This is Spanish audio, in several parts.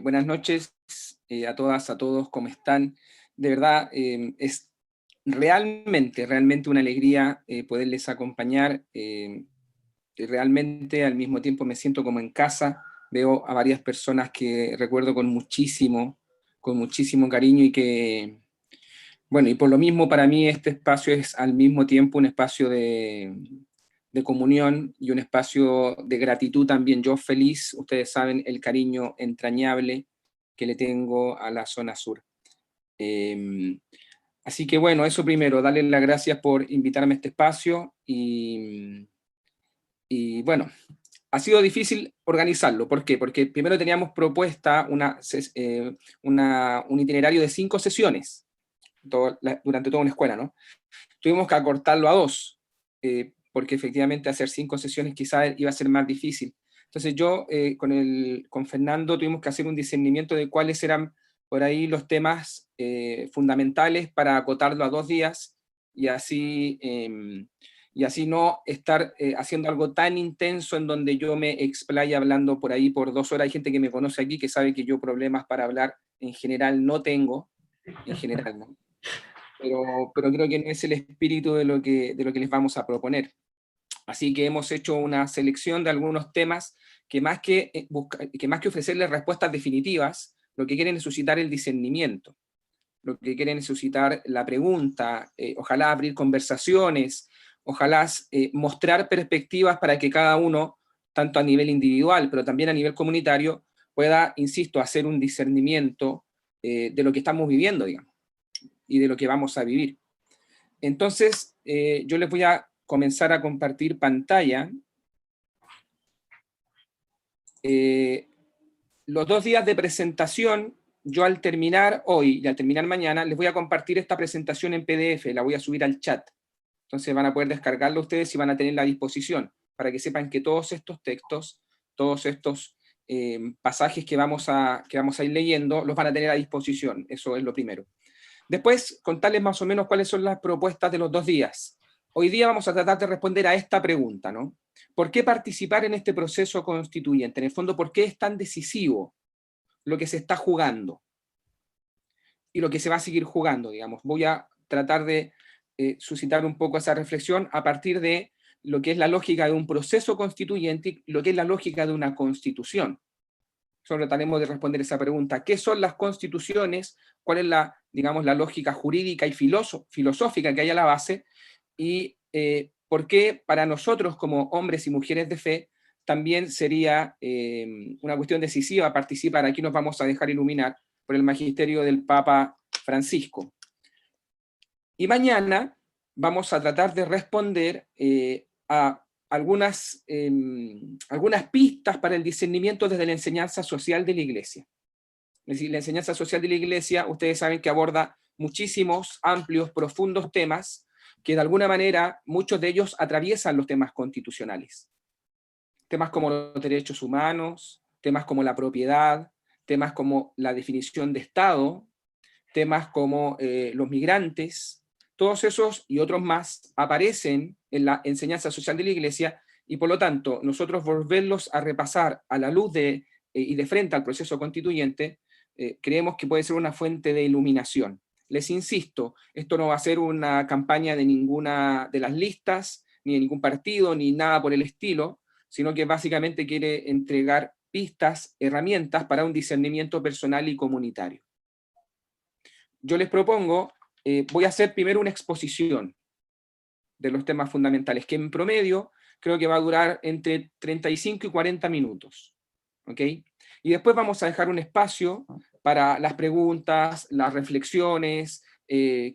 Buenas noches a todas, a todos, ¿cómo están? De verdad, es realmente una alegría poderles acompañar. Y realmente al mismo tiempo me siento como en casa. Veo a varias personas que recuerdo con muchísimo cariño y que, bueno, y por lo mismo para mí este espacio es al mismo tiempo un espacio de comunión y un espacio de gratitud también. Yo feliz, ustedes saben el cariño entrañable que le tengo a la zona sur. Eh, Así que bueno, eso primero, darles las gracias por invitarme a este espacio y bueno, ha sido difícil organizarlo. ¿Por qué? Porque primero teníamos propuesta un itinerario de 5 sesiones durante toda una escuela, ¿no? Tuvimos que acortarlo a 2, porque efectivamente hacer 5 sesiones quizás iba a ser más difícil. Entonces yo con Fernando tuvimos que hacer un discernimiento de cuáles eran por ahí los temas fundamentales para acotarlo a 2 días y así no estar haciendo algo tan intenso en donde yo me explaya hablando por ahí por 2 horas. Hay gente que me conoce aquí que sabe que yo problemas para hablar en general no tengo, en general, ¿no? Pero creo que no es el espíritu de lo que les vamos a proponer. Así que hemos hecho una selección de algunos temas que más que ofrecerles respuestas definitivas, lo que quieren es suscitar el discernimiento, lo que quieren es suscitar la pregunta, ojalá abrir conversaciones, ojalá mostrar perspectivas para que cada uno, tanto a nivel individual, pero también a nivel comunitario, pueda, insisto, hacer un discernimiento de lo que estamos viviendo, digamos, y de lo que vamos a vivir. Entonces, yo les voy a comenzar a compartir pantalla. Los 2 días de presentación, yo al terminar hoy y al terminar mañana, les voy a compartir esta presentación en PDF, la voy a subir al chat. Entonces van a poder descargarlo ustedes y van a tenerla a disposición, para que sepan que todos estos textos, todos estos pasajes que vamos a ir leyendo, los van a tener a disposición. Eso es lo primero. Después, contarles más o menos cuáles son las propuestas de los 2 días. Hoy día vamos a tratar de responder a esta pregunta, ¿no? ¿Por qué participar en este proceso constituyente? En el fondo, ¿por qué es tan decisivo lo que se está jugando? Y lo que se va a seguir jugando, digamos. Voy a tratar de suscitar un poco esa reflexión a partir de lo que es la lógica de un proceso constituyente y lo que es la lógica de una constitución. Solo trataremos de responder esa pregunta. ¿Qué son las constituciones? ¿Cuál es la, digamos, la lógica jurídica y filosófica que hay a la base? Y por qué para nosotros como hombres y mujeres de fe también sería una cuestión decisiva participar. Aquí nos vamos a dejar iluminar por el magisterio del Papa Francisco. Y mañana vamos a tratar de responder a algunas pistas para el discernimiento desde la enseñanza social de la Iglesia. Es decir, la enseñanza social de la Iglesia, ustedes saben que aborda muchísimos, amplios, profundos temas, que de alguna manera muchos de ellos atraviesan los temas constitucionales. Temas como los derechos humanos, temas como la propiedad, temas como la definición de Estado, temas como los migrantes, todos esos y otros más aparecen en la enseñanza social de la Iglesia y por lo tanto nosotros volverlos a repasar a la luz y de frente al proceso constituyente, creemos que puede ser una fuente de iluminación. Les insisto, esto no va a ser una campaña de ninguna de las listas, ni de ningún partido, ni nada por el estilo, sino que básicamente quiere entregar pistas, herramientas para un discernimiento personal y comunitario. Yo les propongo, voy a hacer primero una exposición de los temas fundamentales, que en promedio creo que va a durar entre 35 y 40 minutos. ¿Ok? Y después vamos a dejar un espacio para las preguntas, las reflexiones,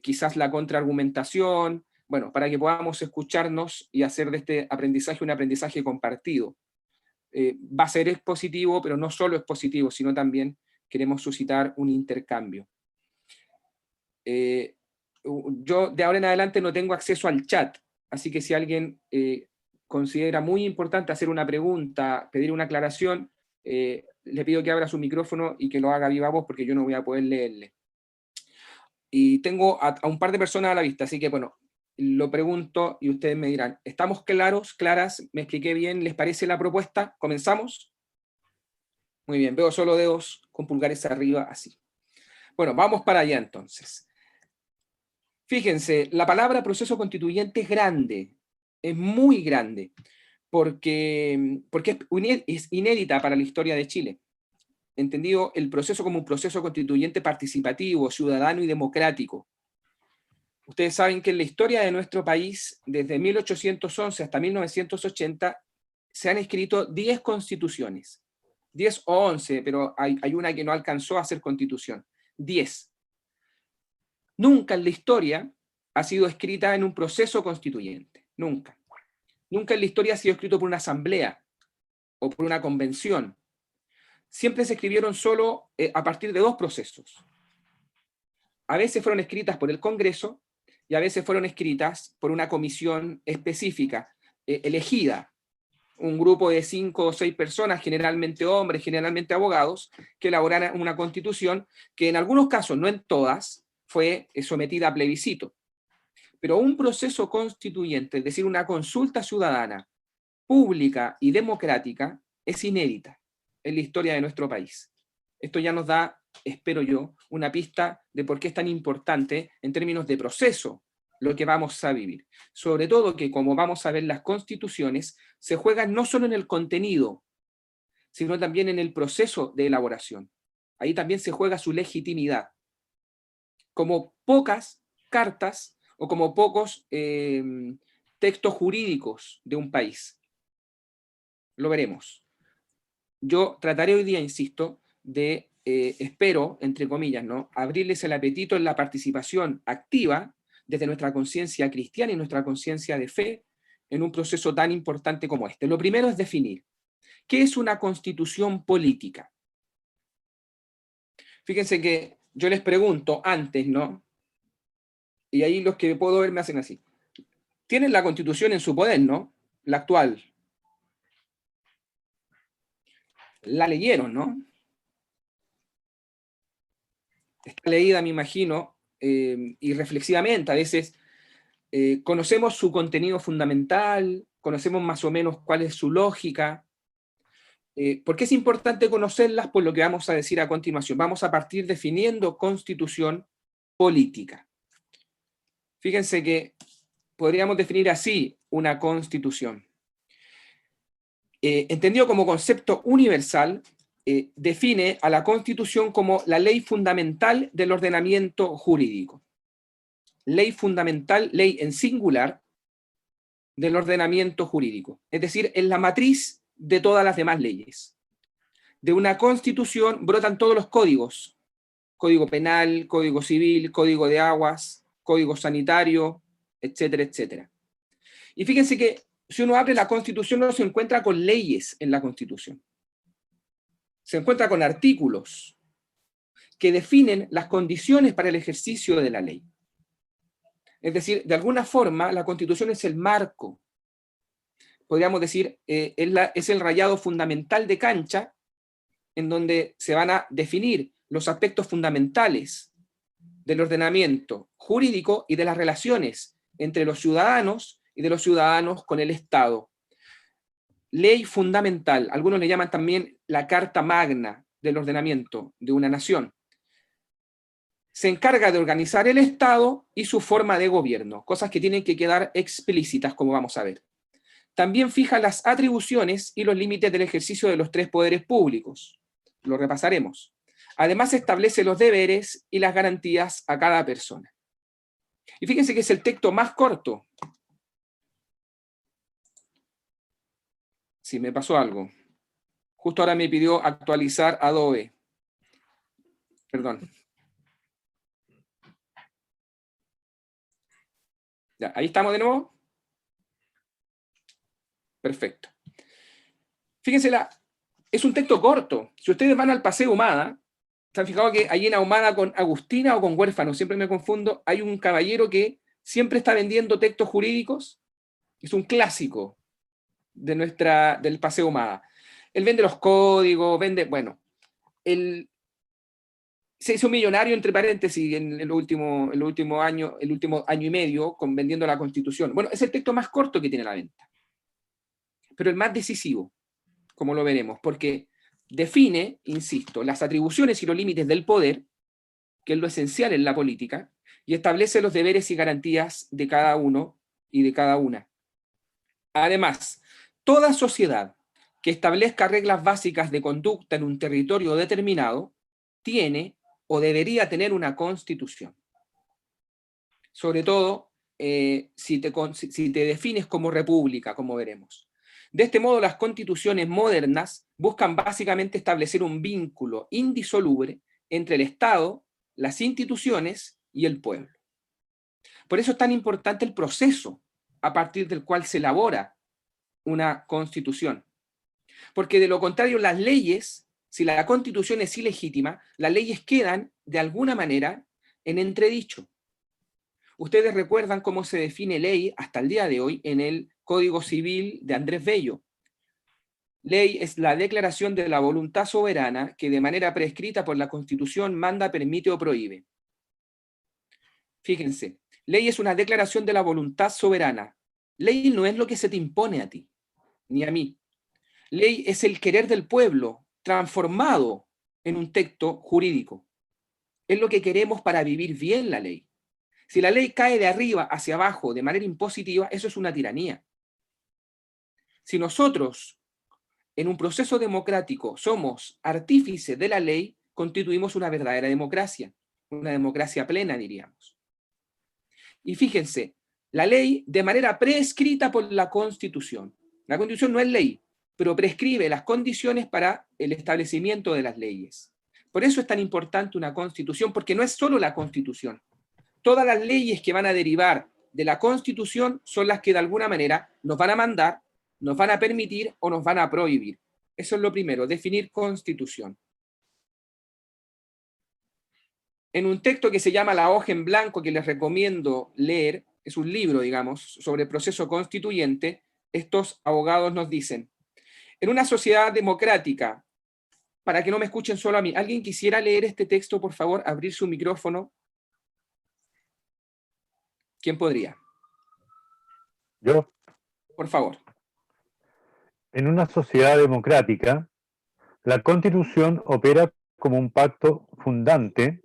quizás la contraargumentación, bueno, para que podamos escucharnos y hacer de este aprendizaje un aprendizaje compartido. Va a ser expositivo, pero no solo expositivo, sino también queremos suscitar un intercambio. Yo de ahora en adelante no tengo acceso al chat, así que si alguien considera muy importante hacer una pregunta, pedir una aclaración, le pido que abra su micrófono y que lo haga a viva voz porque yo no voy a poder leerle. Y tengo a un par de personas a la vista, así que bueno, lo pregunto y ustedes me dirán, ¿estamos claros, claras? ¿Me expliqué bien? ¿Les parece la propuesta? ¿Comenzamos? Muy bien, veo solo dedos con pulgares arriba, así. Bueno, vamos para allá entonces. Fíjense, la palabra proceso constituyente es grande, es muy grande, porque es inédita para la historia de Chile. Entendido el proceso como un proceso constituyente participativo, ciudadano y democrático. Ustedes saben que en la historia de nuestro país, desde 1811 hasta 1980, se han escrito 10 constituciones. 10 o 11, pero hay una que no alcanzó a ser constitución. 10. Nunca en la historia ha sido escrita en un proceso constituyente. Nunca. Nunca en la historia ha sido escrito por una asamblea o por una convención. Siempre se escribieron solo a partir de dos procesos. A veces fueron escritas por el Congreso y a veces fueron escritas por una comisión específica, elegida. Un grupo de 5 o 6 personas, generalmente hombres, generalmente abogados, que elaboraran una constitución que en algunos casos, no en todas, fue sometida a plebiscito. Pero un proceso constituyente, es decir, una consulta ciudadana, pública y democrática, es inédita en la historia de nuestro país. Esto ya nos da, espero yo, una pista de por qué es tan importante en términos de proceso lo que vamos a vivir. Sobre todo que, como vamos a ver, las constituciones se juegan no solo en el contenido, sino también en el proceso de elaboración. Ahí también se juega su legitimidad. Como pocas cartas o como pocos textos jurídicos de un país. Lo veremos. Yo trataré hoy día, insisto, de, espero, entre comillas, ¿no?, abrirles el apetito en la participación activa desde nuestra conciencia cristiana y nuestra conciencia de fe en un proceso tan importante como este. Lo primero es definir qué es una constitución política. Fíjense que yo les pregunto antes, ¿no? Y ahí los que puedo ver me hacen así. Tienen la constitución en su poder, ¿no? La actual. La leyeron, ¿no? Está leída, me imagino, y reflexivamente. A veces conocemos su contenido fundamental, conocemos más o menos cuál es su lógica. ¿Por qué es importante conocerlas? Por lo que vamos a decir a continuación. Vamos a partir definiendo constitución política. Fíjense que podríamos definir así una constitución. Entendido como concepto universal, define a la Constitución como la ley fundamental del ordenamiento jurídico. Ley fundamental, ley en singular, del ordenamiento jurídico. Es decir, es la matriz de todas las demás leyes. De una Constitución brotan todos los códigos. Código penal, código civil, código de aguas, código sanitario, etcétera, etcétera. Y fíjense que si uno abre la Constitución no se encuentra con leyes en la Constitución. Se encuentra con artículos que definen las condiciones para el ejercicio de la ley. Es decir, de alguna forma, la Constitución es el marco, podríamos decir, es el rayado fundamental de cancha en donde se van a definir los aspectos fundamentales del ordenamiento jurídico y de las relaciones entre los ciudadanos y de los ciudadanos con el Estado. Ley fundamental, algunos le llaman también la Carta Magna del ordenamiento de una nación. Se encarga de organizar el Estado y su forma de gobierno, cosas que tienen que quedar explícitas, como vamos a ver. También fija las atribuciones y los límites del ejercicio de los tres poderes públicos. Lo repasaremos. Además, establece los deberes y las garantías a cada persona. Y fíjense que es el texto más corto. Sí, me pasó algo. Justo ahora me pidió actualizar Adobe. Perdón. Ya, ahí estamos de nuevo. Perfecto. Fíjense, es un texto corto. Si ustedes van al Paseo Humada, ¿se han fijado que ahí en Ahumada con Agustina o con Huérfano? Siempre me confundo. Hay un caballero que siempre está vendiendo textos jurídicos. Es un clásico del Paseo Humada. Él vende los códigos, bueno, se hizo millonario, entre paréntesis, en el último año y medio, vendiendo la Constitución. Bueno, es el texto más corto que tiene a la venta, pero el más decisivo, como lo veremos, porque define, insisto, las atribuciones y los límites del poder, que es lo esencial en la política, y establece los deberes y garantías de cada uno y de cada una. Además, toda sociedad que establezca reglas básicas de conducta en un territorio determinado tiene o debería tener una constitución. Sobre todo si te defines como república, como veremos. De este modo, las constituciones modernas buscan básicamente establecer un vínculo indisoluble entre el Estado, las instituciones y el pueblo. Por eso es tan importante el proceso a partir del cual se elabora una constitución. Porque de lo contrario, las leyes, si la constitución es ilegítima, las leyes quedan de alguna manera en entredicho. Ustedes recuerdan cómo se define ley hasta el día de hoy en el Código Civil de Andrés Bello. Ley es la declaración de la voluntad soberana que de manera prescrita por la Constitución manda, permite o prohíbe. Fíjense, ley es una declaración de la voluntad soberana. Ley no es lo que se te impone a ti, ni a mí. Ley es el querer del pueblo transformado en un texto jurídico. Es lo que queremos para vivir bien la ley. Si la ley cae de arriba hacia abajo de manera impositiva, eso es una tiranía. Si nosotros, en un proceso democrático, somos artífices de la ley, constituimos una verdadera democracia, una democracia plena, diríamos. Y fíjense, la ley de manera prescrita por la Constitución. La Constitución no es ley, pero prescribe las condiciones para el establecimiento de las leyes. Por eso es tan importante una Constitución, porque no es solo la Constitución. Todas las leyes que van a derivar de la Constitución son las que de alguna manera nos van a mandar, nos van a permitir o nos van a prohibir. Eso es lo primero, definir Constitución. En un texto que se llama La hoja en blanco, que les recomiendo leer, es un libro, digamos, sobre el proceso constituyente, estos abogados nos dicen, en una sociedad democrática, para que no me escuchen solo a mí, ¿alguien quisiera leer este texto, por favor, abrir su micrófono? ¿Quién podría? Yo. Por favor. En una sociedad democrática, la Constitución opera como un pacto fundante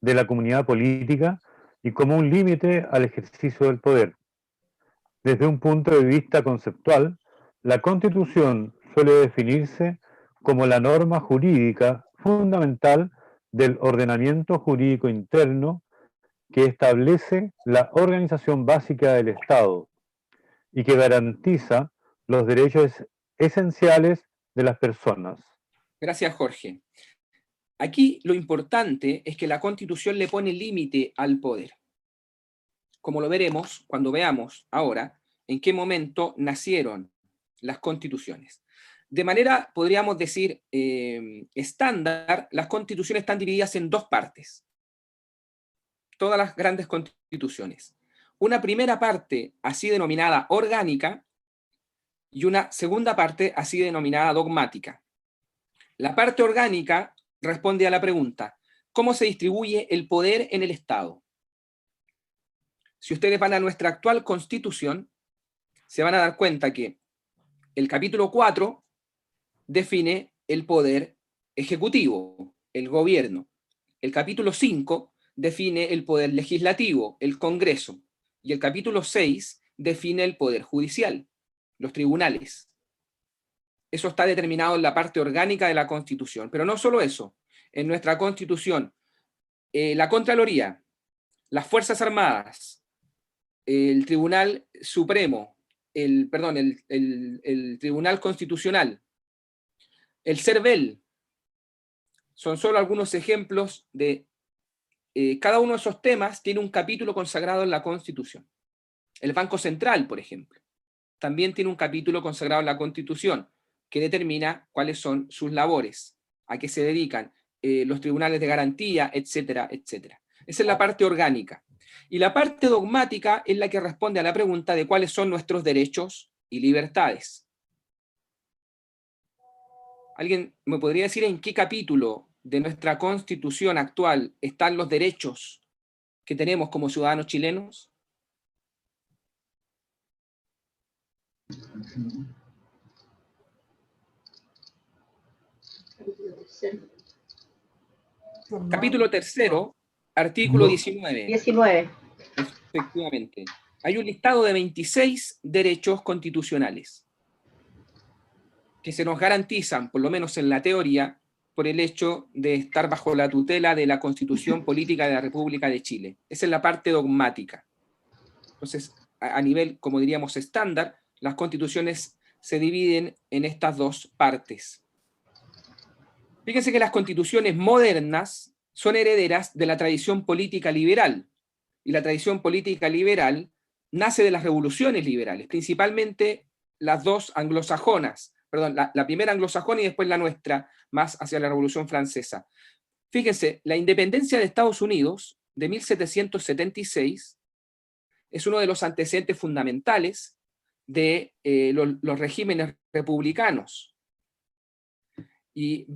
de la comunidad política y como un límite al ejercicio del poder. Desde un punto de vista conceptual, la Constitución suele definirse como la norma jurídica fundamental del ordenamiento jurídico interno que establece la organización básica del Estado y que garantiza los derechos esenciales de las personas. Gracias, Jorge. Aquí lo importante es que la Constitución le pone límite al poder. Como lo veremos cuando veamos ahora en qué momento nacieron las constituciones. De manera, podríamos decir, estándar, las constituciones están divididas en dos partes. Todas las grandes constituciones. Una primera parte, así denominada orgánica, y una segunda parte, así denominada dogmática. La parte orgánica responde a la pregunta, ¿cómo se distribuye el poder en el Estado? Si ustedes van a nuestra actual Constitución, se van a dar cuenta que el capítulo 4 define el poder ejecutivo, el gobierno. El capítulo 5 define el poder legislativo, el Congreso. Y el capítulo 6 define el poder judicial, los tribunales. Eso está determinado en la parte orgánica de la Constitución. Pero no solo eso. En nuestra Constitución, la Contraloría, las Fuerzas Armadas, el Tribunal Supremo, el Tribunal Constitucional, el CERVEL, son solo algunos ejemplos de cada uno de esos temas tiene un capítulo consagrado en la Constitución. El Banco Central, por ejemplo, también tiene un capítulo consagrado en la Constitución que determina cuáles son sus labores, a qué se dedican, los tribunales de garantía, etcétera, etcétera. Esa es la parte orgánica. Y la parte dogmática es la que responde a la pregunta de cuáles son nuestros derechos y libertades. ¿Alguien me podría decir en qué capítulo de nuestra Constitución actual están los derechos que tenemos como ciudadanos chilenos? Capítulo tercero, artículo 19. 19. Efectivamente. Hay un listado de 26 derechos constitucionales que se nos garantizan, por lo menos en la teoría, por el hecho de estar bajo la tutela de la Constitución Política de la República de Chile. Esa es la parte dogmática. Entonces, a nivel, como diríamos, estándar, las constituciones se dividen en estas dos partes. Fíjense que las constituciones modernas son herederas de la tradición política liberal, y la tradición política liberal nace de las revoluciones liberales, principalmente las dos anglosajonas, perdón, la primera anglosajona y después la nuestra, más hacia la Revolución Francesa. Fíjense, la independencia de Estados Unidos de 1776 es uno de los antecedentes fundamentales de los regímenes republicanos. Y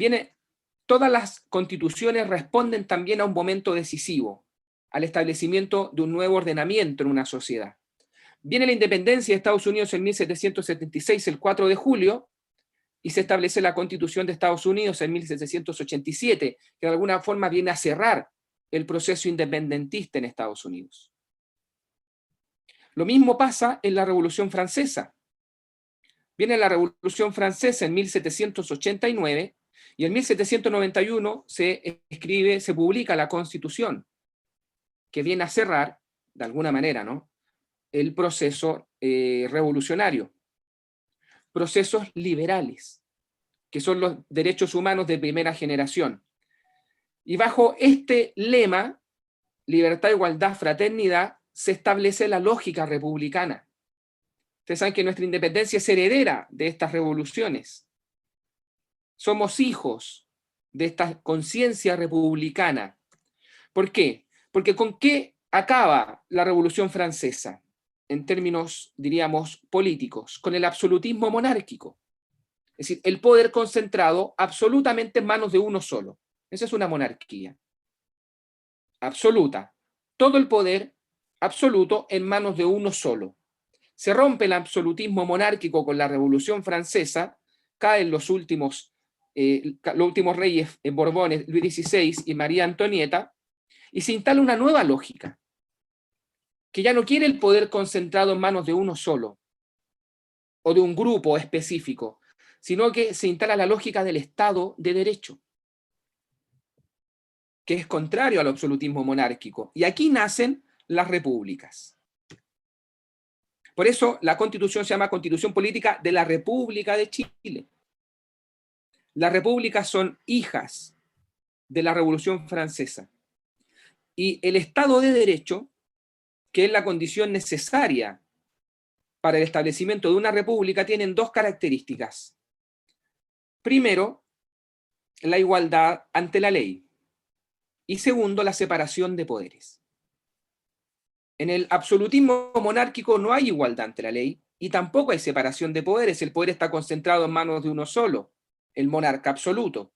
todas las constituciones responden también a un momento decisivo, al establecimiento de un nuevo ordenamiento en una sociedad. Viene la independencia de Estados Unidos en 1776, el 4 de julio, y se establece la Constitución de Estados Unidos en 1787, que de alguna forma viene a cerrar el proceso independentista en Estados Unidos. Lo mismo pasa en la Revolución Francesa. Viene la Revolución Francesa en 1789, y en 1791 se publica la Constitución, que viene a cerrar, de alguna manera, ¿no?, el proceso revolucionario. Procesos liberales, que son los derechos humanos de primera generación. Y bajo este lema, libertad, igualdad, fraternidad, se establece la lógica republicana. Ustedes saben que nuestra independencia es heredera de estas revoluciones. Somos hijos de esta conciencia republicana. ¿Por qué? Porque ¿con qué acaba la Revolución Francesa? En términos, diríamos, políticos, con el absolutismo monárquico. Es decir, el poder concentrado absolutamente en manos de uno solo. Esa es una monarquía absoluta. Todo el poder absoluto en manos de uno solo. Se rompe el absolutismo monárquico con la Revolución Francesa, caen los últimos reyes Borbones, Luis XVI y María Antonieta, y se instala una nueva lógica, que ya no quiere el poder concentrado en manos de uno solo, o de un grupo específico, sino que se instala la lógica del Estado de Derecho, que es contrario al absolutismo monárquico. Y aquí nacen las repúblicas. Por eso la Constitución se llama Constitución Política de la República de Chile. Las repúblicas son hijas de la Revolución Francesa. Y el Estado de Derecho, que es la condición necesaria para el establecimiento de una república, tienen dos características. Primero, la igualdad ante la ley. Y segundo, la separación de poderes. En el absolutismo monárquico no hay igualdad ante la ley y tampoco hay separación de poderes. El poder está concentrado en manos de uno solo, el monarca absoluto.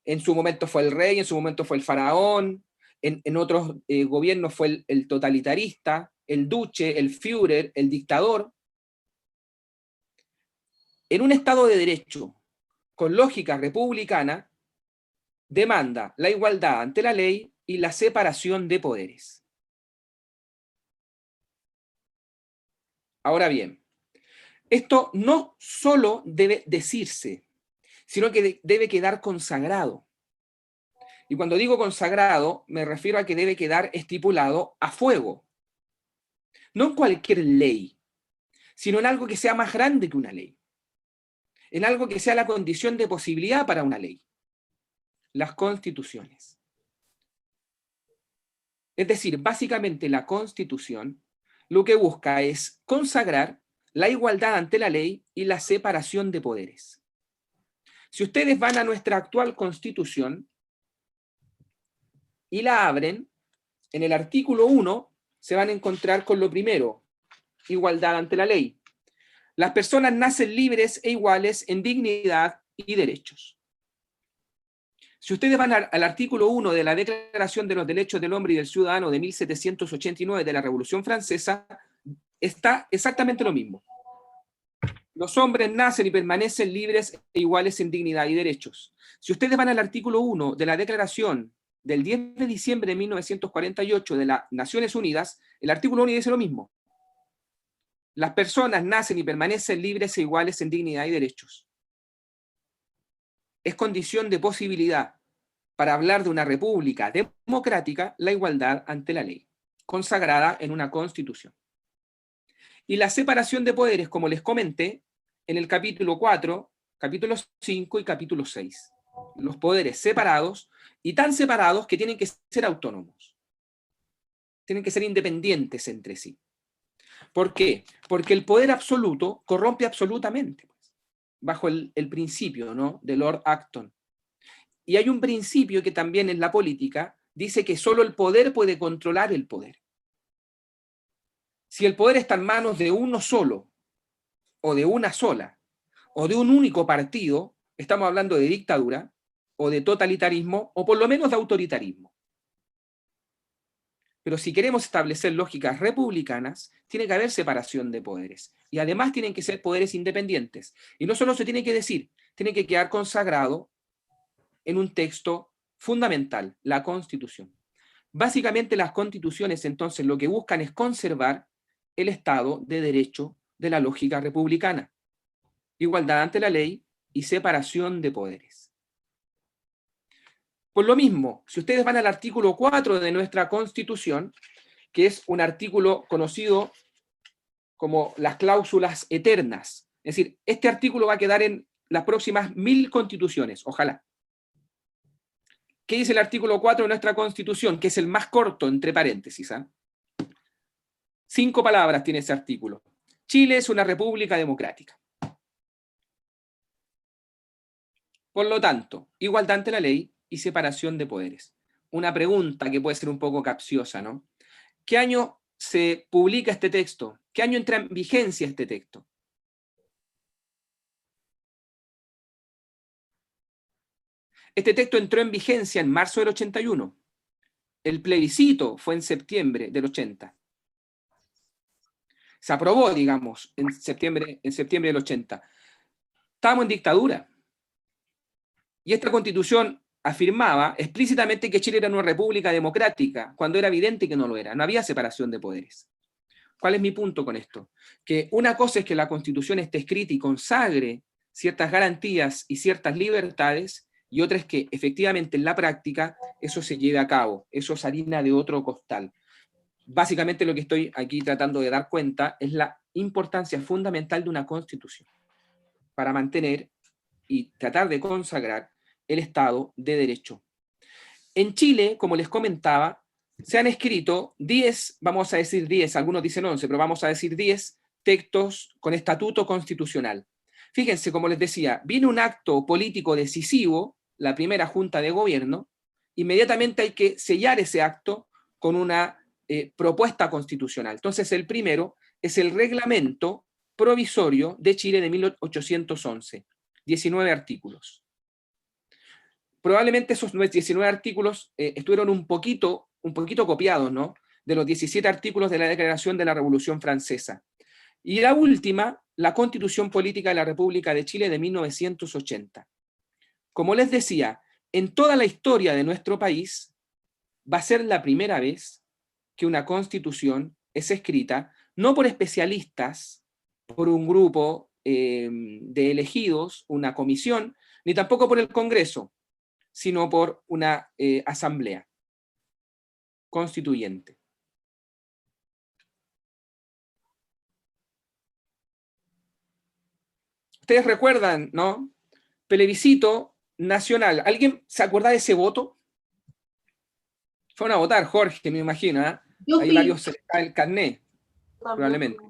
En su momento fue el rey, en su momento fue el faraón, en otros gobiernos fue el totalitarista, el duce, el Führer, el dictador. En un Estado de Derecho, con lógica republicana, demanda la igualdad ante la ley y la separación de poderes. Ahora bien, esto no solo debe decirse, sino que debe quedar consagrado. Y cuando digo consagrado, me refiero a que debe quedar estipulado a fuego. No en cualquier ley, sino en algo que sea más grande que una ley. En algo que sea la condición de posibilidad para una ley. Las constituciones. Es decir, básicamente la Constitución lo que busca es consagrar la igualdad ante la ley y la separación de poderes. Si ustedes van a nuestra actual Constitución y la abren, en el artículo 1 se van a encontrar con lo primero, igualdad ante la ley. Las personas nacen libres e iguales en dignidad y derechos. Si ustedes van al artículo 1 de la Declaración de los Derechos del Hombre y del Ciudadano de 1789 de la Revolución Francesa, está exactamente lo mismo. Los hombres nacen y permanecen libres e iguales en dignidad y derechos. Si ustedes van al artículo 1 de la Declaración del 10 de diciembre de 1948 de las Naciones Unidas, el artículo 1 dice lo mismo. Las personas nacen y permanecen libres e iguales en dignidad y derechos. Es condición de posibilidad para hablar de una república democrática la igualdad ante la ley, consagrada en una constitución. Y la separación de poderes, como les comenté, en el capítulo 4, capítulo 5 y capítulo 6. Los poderes separados, y tan separados que tienen que ser autónomos. Tienen que ser independientes entre sí. ¿Por qué? Porque el poder absoluto corrompe absolutamente, pues, bajo el principio, ¿no?, de Lord Acton. Y hay un principio que también en la política dice que solo el poder puede controlar el poder. Si el poder está en manos de uno solo, o de una sola, o de un único partido, estamos hablando de dictadura, o de totalitarismo, o por lo menos de autoritarismo. Pero si queremos establecer lógicas republicanas, tiene que haber separación de poderes. Y además tienen que ser poderes independientes. Y no solo se tiene que decir, tiene que quedar consagrado en un texto fundamental, la Constitución. Básicamente las constituciones entonces lo que buscan es conservar el Estado de Derecho de la lógica republicana. Igualdad ante la ley y separación de poderes. Por lo mismo, si ustedes van al artículo 4 de nuestra Constitución, que es un artículo conocido como las cláusulas eternas, es decir, este artículo va a quedar en las próximas 1000 constituciones, ojalá. ¿Qué dice el artículo 4 de nuestra Constitución? Que es el más corto, entre paréntesis. 5 palabras tiene ese artículo. Chile es una república democrática. Por lo tanto, igualdad ante la ley y separación de poderes. Una pregunta que puede ser un poco capciosa, ¿no? ¿Qué año se publica este texto? ¿Qué año entra en vigencia este texto? Este texto entró en vigencia en marzo del 81. El plebiscito fue en septiembre del 80. Se aprobó, digamos, en septiembre del 80. Estábamos en dictadura. Y esta constitución afirmaba explícitamente que Chile era una república democrática, cuando era evidente que no lo era. No había separación de poderes. ¿Cuál es mi punto con esto? Que una cosa es que la Constitución esté escrita y consagre ciertas garantías y ciertas libertades, y otra es que efectivamente en la práctica eso se lleve a cabo, eso es harina de otro costal. Básicamente lo que estoy aquí tratando de dar cuenta es la importancia fundamental de una Constitución para mantener y tratar de consagrar el Estado de Derecho. En Chile, como les comentaba, se han escrito 10, vamos a decir 10, algunos dicen 11, pero vamos a decir 10 textos con estatuto constitucional. Fíjense, como les decía, viene un acto político decisivo, la primera junta de gobierno, inmediatamente hay que sellar ese acto con una propuesta constitucional. Entonces, el primero es el reglamento provisorio de Chile de 1811, 19 artículos. Probablemente esos 19 artículos estuvieron un poquito copiados, ¿no?, de los 17 artículos de la Declaración de la Revolución Francesa. Y la última, la Constitución Política de la República de Chile de 1980. Como les decía, en toda la historia de nuestro país va a ser la primera vez que una Constitución es escrita no por especialistas, por un grupo de elegidos, una comisión, ni tampoco por el Congreso, sino por una asamblea constituyente. Ustedes recuerdan, ¿no? Plebiscito nacional. ¿Alguien se acuerda de ese voto? Fueron a votar, Jorge, me imagino, ¿eh? Hay varios cerca del carnet, probablemente.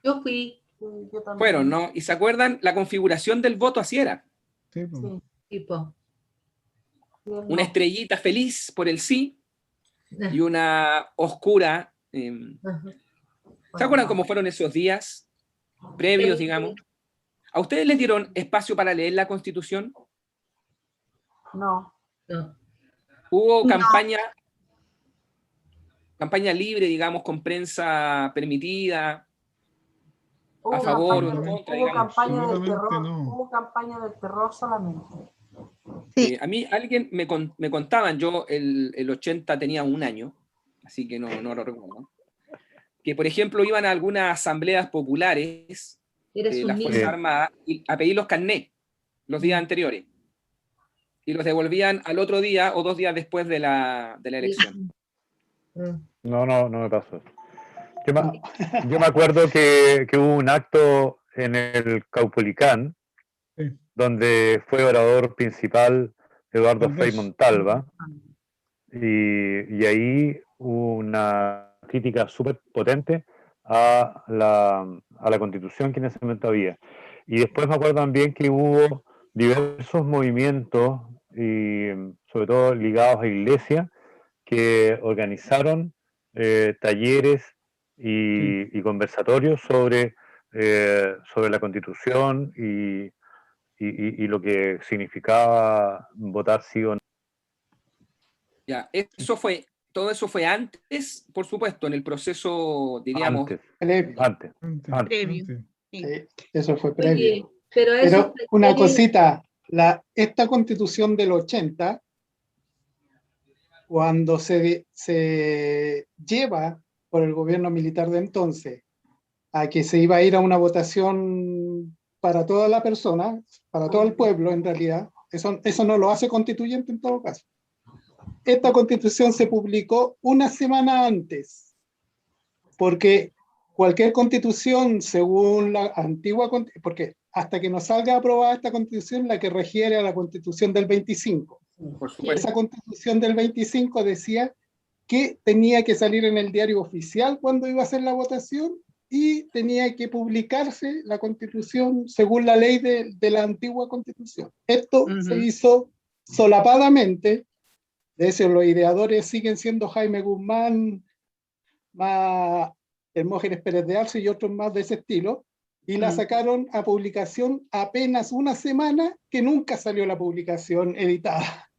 Yo fui, yo también. Fueron, ¿no? ¿Y se acuerdan la configuración del voto así era? Sí, Sí, tipo. Una estrellita feliz por el sí y una oscura. ¿Se acuerdan cómo fueron esos días previos, digamos? ¿A ustedes les dieron espacio para leer la Constitución? No. No. Hubo No. campaña libre, digamos, con prensa permitida. a favor o en campaña, contra, hubo digamos. campaña del Absolutamente terror, no. hubo campaña del terror solamente. Sí. A mí alguien me contaban, yo el 80 tenía 1 año, así que no lo recuerdo, que por ejemplo iban a algunas asambleas populares Eres de un las niño. Fuerzas Armadas a pedir los carnés los días anteriores y los devolvían al otro día o 2 días después de la elección. No me pasó eso. Yo me acuerdo que hubo un acto en el Caupolicán, Sí. donde fue orador principal Eduardo Frei Valdés. Montalva, y ahí hubo una crítica súper potente a la Constitución que en ese momento había. Y después me acuerdo también que hubo diversos movimientos, y sobre todo ligados a iglesias, que organizaron talleres y conversatorios sobre la Constitución y lo que significaba votar sí o no. Ya, todo eso fue antes, por supuesto, en el proceso, diríamos, Antes. Previo. Sí. Eso fue previo. Oye, pero eso Pero una cosita, esta Constitución del 80, cuando se lleva por el gobierno militar de entonces a que se iba a ir a una votación para toda la persona, para todo el pueblo en realidad, eso no lo hace constituyente en todo caso. Esta Constitución se publicó una semana antes, porque cualquier constitución, según la antigua, porque hasta que no salga aprobada esta Constitución, la que refiere a la Constitución del 25. por supuesto. Esa Constitución del 25 decía que tenía que salir en el diario oficial cuando iba a hacer la votación y tenía que publicarse la Constitución según la ley de la antigua Constitución. Esto se hizo solapadamente. De hecho, los ideadores siguen siendo Jaime Guzmán, Hermógenes Pérez de Arce y otros más de ese estilo, y la sacaron a publicación apenas una semana, que nunca salió la publicación editada.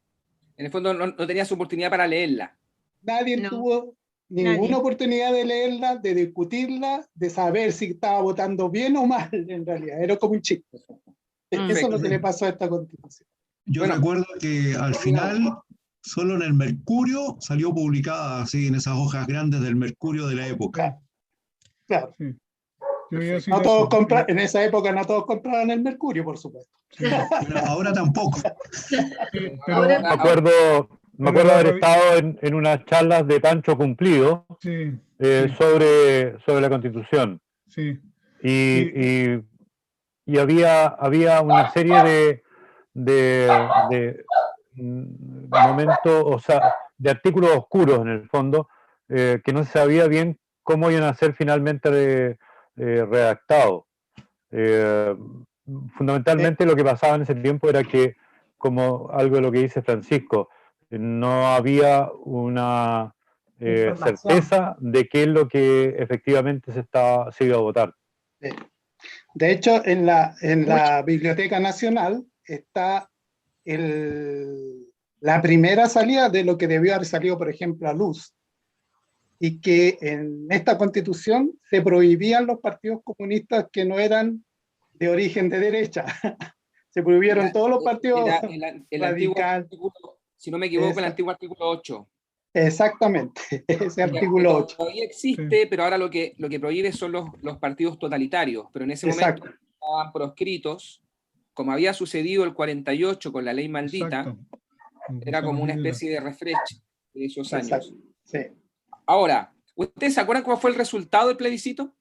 En el fondo no tenías oportunidad para leerla. Nadie No. tuvo ninguna oportunidad de leerla, de discutirla, de saber si estaba votando bien o mal, en realidad. Era como un chiste. Eso es lo que le pasó a esta Constitución. Yo Bueno, recuerdo que al final, solo en el Mercurio salió publicada así en esas hojas grandes del Mercurio de la época. Claro. Sí. Yo iba a decir No todos eso. en esa época no todos compraban el Mercurio, por supuesto. Pero ahora tampoco. Pero, Ahora- Me acuerdo haber estado en unas charlas de Pancho Cumplido sí, sobre la Constitución. sí. Y había una serie de momentos, o sea, de artículos oscuros en el fondo, que no se sabía bien cómo iban a ser finalmente redactados. Fundamentalmente lo que pasaba en ese tiempo era que, como algo de lo que dice Francisco, no había una certeza de qué es lo que efectivamente se iba a votar. De hecho, en la Biblioteca Nacional está la primera salida de lo que debió haber salido, por ejemplo, a luz, y que en esta Constitución se prohibían los partidos comunistas que no eran de origen de derecha. Se prohibieron todos los partidos el antiguo artículo, si no me equivoco, el antiguo artículo 8. Exactamente, ese artículo 8. Todavía existe, pero ahora lo que prohíbe son los partidos totalitarios, pero en ese momento estaban proscritos, como había sucedido el 48 con la ley maldita. Exacto. Era como una especie de refresh de esos años. Exacto. Sí. Ahora, ¿ustedes se acuerdan cuál fue el resultado del plebiscito?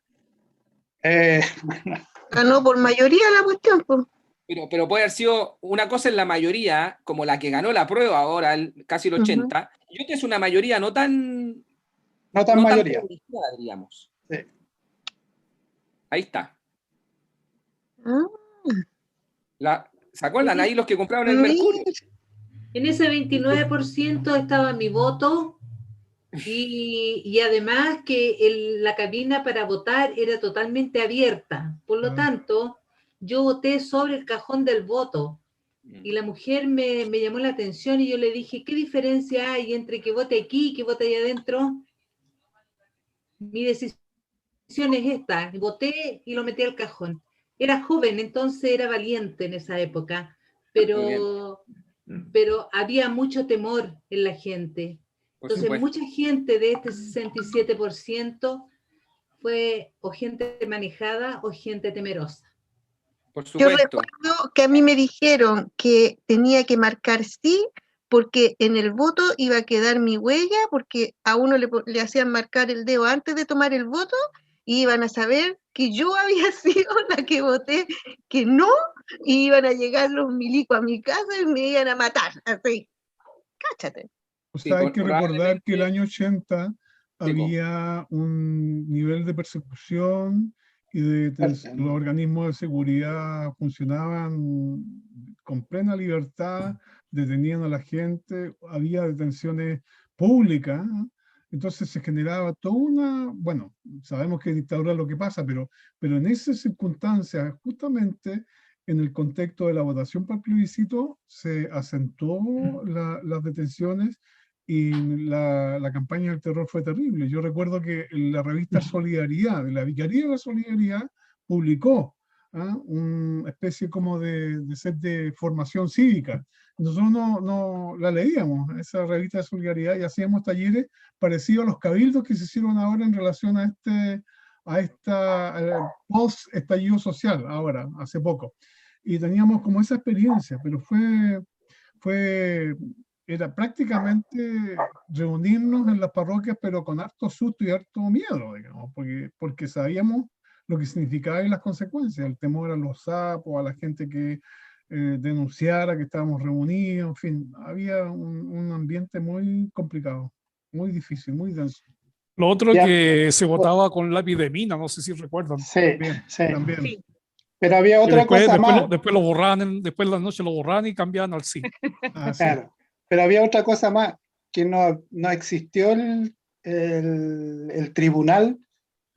Ganó por mayoría la cuestión, pues. Pero puede haber sido una cosa en la mayoría, como la que ganó la prueba ahora, casi el 80, y otra es una mayoría no tan mayoría, privilegiada, digamos. Sí. Ahí está. Ah. ¿Se acuerdan ahí los que compraron el Mercurio? En ese 29% estaba mi voto y además que la cabina para votar era totalmente abierta. Por lo tanto, yo voté sobre el cajón del voto y la mujer me llamó la atención y yo le dije, ¿qué diferencia hay entre que vote aquí y que vote allá adentro? Mi decisión es esta, voté y lo metí al cajón. Era joven, entonces era valiente en esa época, pero había mucho temor en la gente. Por Entonces, supuesto. mucha gente de este 67% fue o gente manejada o gente temerosa. Por Yo supuesto. recuerdo que a mí me dijeron que tenía que marcar sí, porque en el voto iba a quedar mi huella, porque a uno le hacían marcar el dedo antes de tomar el voto, y iban a saber que yo había sido la que voté que no, y iban a llegar los milicos a mi casa y me iban a matar, así. Cáchate. O Sí, sea, hay que recordar que el probablemente, año 80 sí, po. había un nivel de persecución y los organismos de seguridad funcionaban con plena libertad, detenían a la gente, había detenciones públicas, ¿no? Entonces se generaba toda una, bueno, sabemos que en dictadura es lo que pasa, pero en esas circunstancias, justamente en el contexto de la votación para el plebiscito, se acentuó las detenciones y la campaña del terror fue terrible. Yo recuerdo que la revista Solidaridad, de la Vicaría de la Solidaridad, publicó una especie como de set de formación cívica. Nosotros no la leíamos, esa revista de Solidaridad, y hacíamos talleres parecidos a los cabildos que se hicieron ahora en relación a esta post-estallido social, ahora, hace poco. Y teníamos como esa experiencia, pero era prácticamente reunirnos en las parroquias, pero con harto susto y harto miedo, digamos, porque sabíamos lo que significaba y las consecuencias, el temor a los sapos, a la gente que denunciara que estábamos reunidos, en fin, había un ambiente muy complicado, muy difícil, muy denso. Lo otro Ya. que se votaba con lápiz de mina, no sé si recuerdan. Sí, Bien, sí. también. Sí. Pero había Y otra cosa más. después lo borraban, después de la noche lo borraban y cambiaban al sí. Ah, sí. Claro, pero había otra cosa más, que no existió el tribunal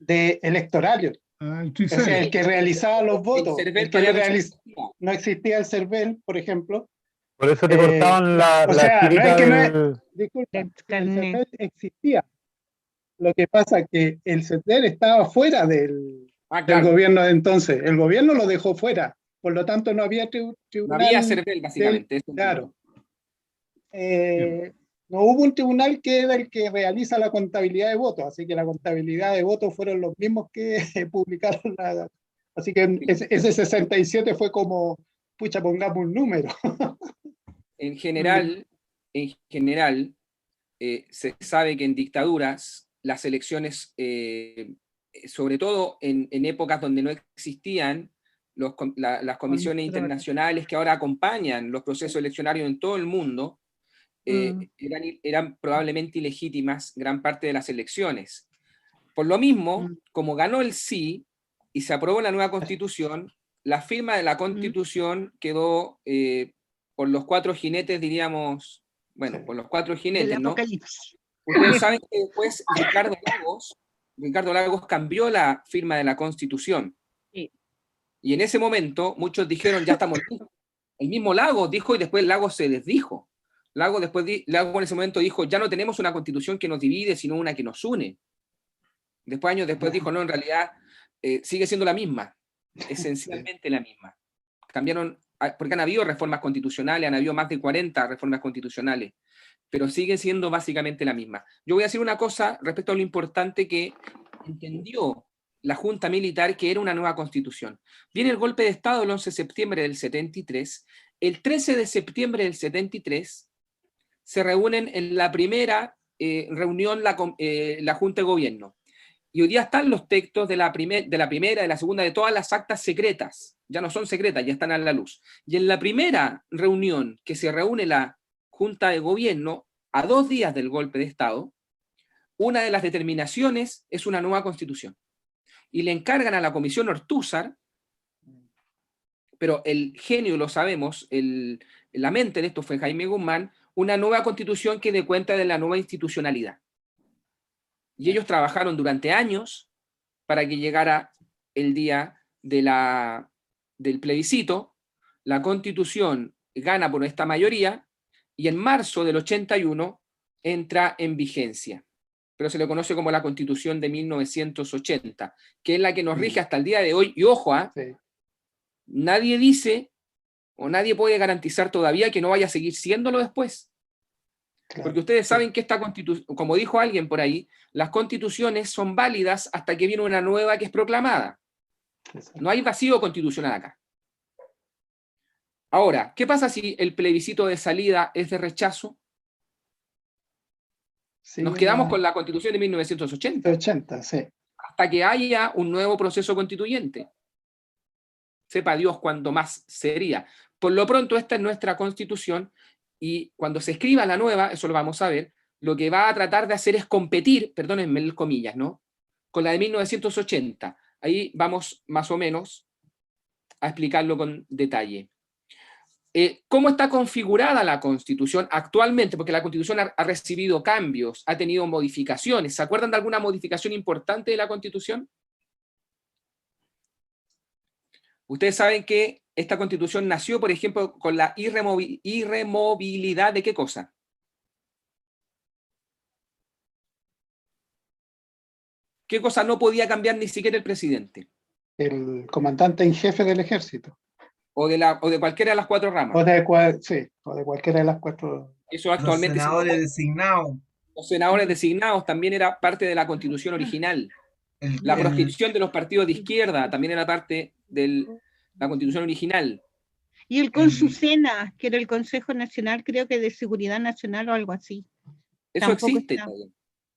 electoral, Ah, el o sea, tricel. el que realizaba los votos, El el CERVEL que le todavía no realiza, existía. no existía el CERVEL, por ejemplo. Por eso te Eh, cortaban la o sea, no tirita es que no es, del... disculpa, Del el carnet. CERVEL existía. Lo que pasa es que el CERVEL estaba fuera del Claro. gobierno de entonces, el gobierno lo dejó fuera, por lo tanto no había No tribunal había CERVEL, básicamente. Eso claro. Bien. No hubo un tribunal que era el que realiza la contabilidad de votos, así que la contabilidad de votos fueron los mismos que publicaron así que ese 67 fue como, pucha, pongamos un número. En general, se sabe que en dictaduras las elecciones, sobre todo en épocas donde no existían las comisiones internacionales que ahora acompañan los procesos eleccionarios en todo el mundo, eran probablemente ilegítimas gran parte de las elecciones. Por lo mismo, como ganó el sí y se aprobó la nueva constitución, la firma de la constitución quedó por los cuatro jinetes, diríamos, bueno, por los cuatro Del jinetes, ¿no? apocalipsis. Ustedes saben que después Ricardo Lagos cambió la firma de la constitución. Sí. Y en ese momento muchos dijeron, ya estamos listos. El mismo Lagos dijo y después Lagos se desdijo. Lagos en ese momento dijo, ya no tenemos una constitución que nos divide, sino una que nos une. Después, años después, dijo, no, en realidad sigue siendo la misma, esencialmente la misma. Cambiaron, porque han habido reformas constitucionales, han habido más de 40 reformas constitucionales, pero sigue siendo básicamente la misma. Yo voy a decir una cosa respecto a lo importante que entendió la Junta Militar, que era una nueva constitución. Viene el golpe de Estado el 11 de septiembre del 73, el 13 de septiembre del 73 se reúnen en la primera reunión la Junta de Gobierno. Y hoy día están los textos de la primera, de la segunda, de todas las actas secretas. Ya no son secretas, ya están a la luz. Y en la primera reunión que se reúne la Junta de Gobierno, a 2 días del golpe de Estado, una de las determinaciones es una nueva constitución. Y le encargan a la Comisión Ortúzar, pero el genio, lo sabemos, la mente de esto fue Jaime Guzmán, una nueva constitución que dé cuenta de la nueva institucionalidad. Y ellos trabajaron durante años para que llegara el día del plebiscito. La Constitución gana por esta mayoría y en marzo del 81 entra en vigencia. pero se le conoce como la Constitución de 1980, que es la que nos rige hasta el día de hoy. Y ojo, Sí, nadie dice o nadie puede garantizar todavía que no vaya a seguir siéndolo después. claro. Porque ustedes Sí, saben que esta constitución, como dijo alguien por ahí, las constituciones son válidas hasta que viene una nueva que es proclamada. exacto. No hay vacío constitucional acá. Ahora, ¿qué pasa si el plebiscito de salida es de rechazo? Sí, Nos quedamos con la Constitución de 1980 80, sí. hasta que haya un nuevo proceso constituyente. Sepa Dios cuándo más sería. Por lo pronto, esta es nuestra Constitución y cuando se escriba la nueva, eso lo vamos a ver, lo que va a tratar de hacer es competir, perdónenme las comillas, ¿no?, con la de 1980. Ahí vamos más o menos a explicarlo con detalle. ¿Cómo está configurada la Constitución actualmente? Porque la Constitución ha recibido cambios, ha tenido modificaciones. ¿Se acuerdan de alguna modificación importante de la Constitución? Ustedes saben que esta Constitución nació, por ejemplo, con la irremovilidad de ¿qué cosa? ¿Qué cosa no podía cambiar ni siquiera el presidente? El comandante en jefe del ejército. O de cualquiera de las cuatro ramas. Sí, o de cualquiera de las cuatro. Eso Los actualmente senadores designados. los senadores designados también era parte de la Constitución original. La proscripción de los partidos de izquierda también era parte de la Constitución original. Y el CONSUSENA, que era el Consejo Nacional, creo que de Seguridad Nacional o algo así. Eso Tampoco existe está. todavía.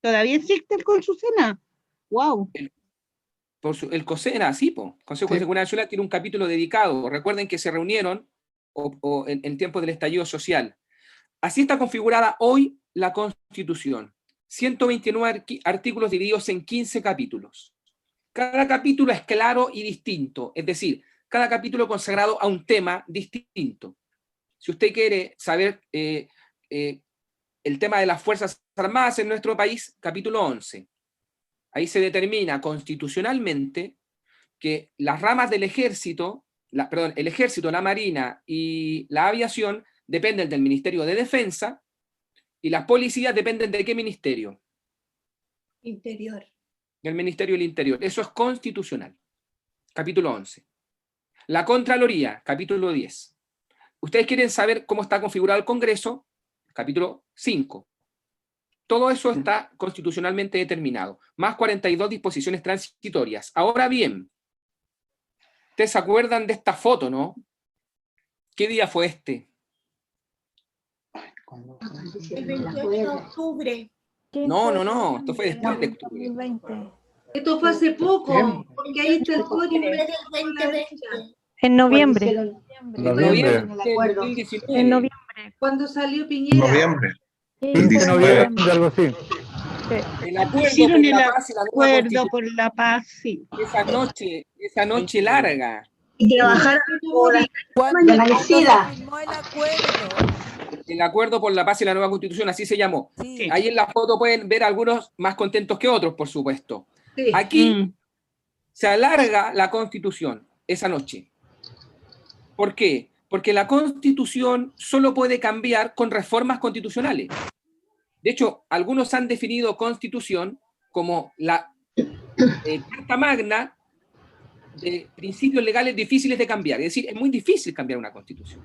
¿Todavía existe el CONSUSENA? ¡Wow! El COSENA, sí, Consejo de Sí. Seguridad Nacional tiene un capítulo dedicado. Recuerden que se reunieron en tiempo del estallido social. Así está configurada hoy la Constitución. 129 artículos divididos en 15 capítulos. Cada capítulo es claro y distinto, es decir, cada capítulo consagrado a un tema distinto. Si usted quiere saber el tema de las Fuerzas Armadas en nuestro país, capítulo 11. Ahí se determina constitucionalmente que las ramas del ejército, el ejército, la marina y la aviación dependen del Ministerio de Defensa y las policías dependen de ¿qué ministerio? Interior. Del Ministerio del Interior. Eso es constitucional. Capítulo 11. La Contraloría, capítulo 10. ¿Ustedes quieren saber cómo está configurado el Congreso? Capítulo 5. Todo eso está constitucionalmente determinado, más 42 disposiciones transitorias. Ahora bien, ustedes se acuerdan de esta foto, ¿no? ¿Qué día fue este? El 28 de octubre. No, esto fue después de octubre. 2020. Esto fue hace poco, porque ahí está el código. En noviembre. Noviembre. del 2019. En noviembre. Cuando salió Piñera. Noviembre. 15 de noviembre, algo así. El acuerdo Hicieron por el la paz y la nueva acuerdo Constitución. por la paz, sí. Esa noche larga. Y trabajar por ¿Cuándo amanecida. se firmó el acuerdo? El acuerdo por la paz y la nueva Constitución, así se llamó. Sí. Ahí en la foto pueden ver algunos más contentos que otros, por supuesto. Sí. Aquí se alarga la Constitución esa noche. ¿Por qué? Porque la Constitución solo puede cambiar con reformas constitucionales. De hecho, algunos han definido Constitución como la Carta Magna de principios legales difíciles de cambiar. Es decir, es muy difícil cambiar una Constitución.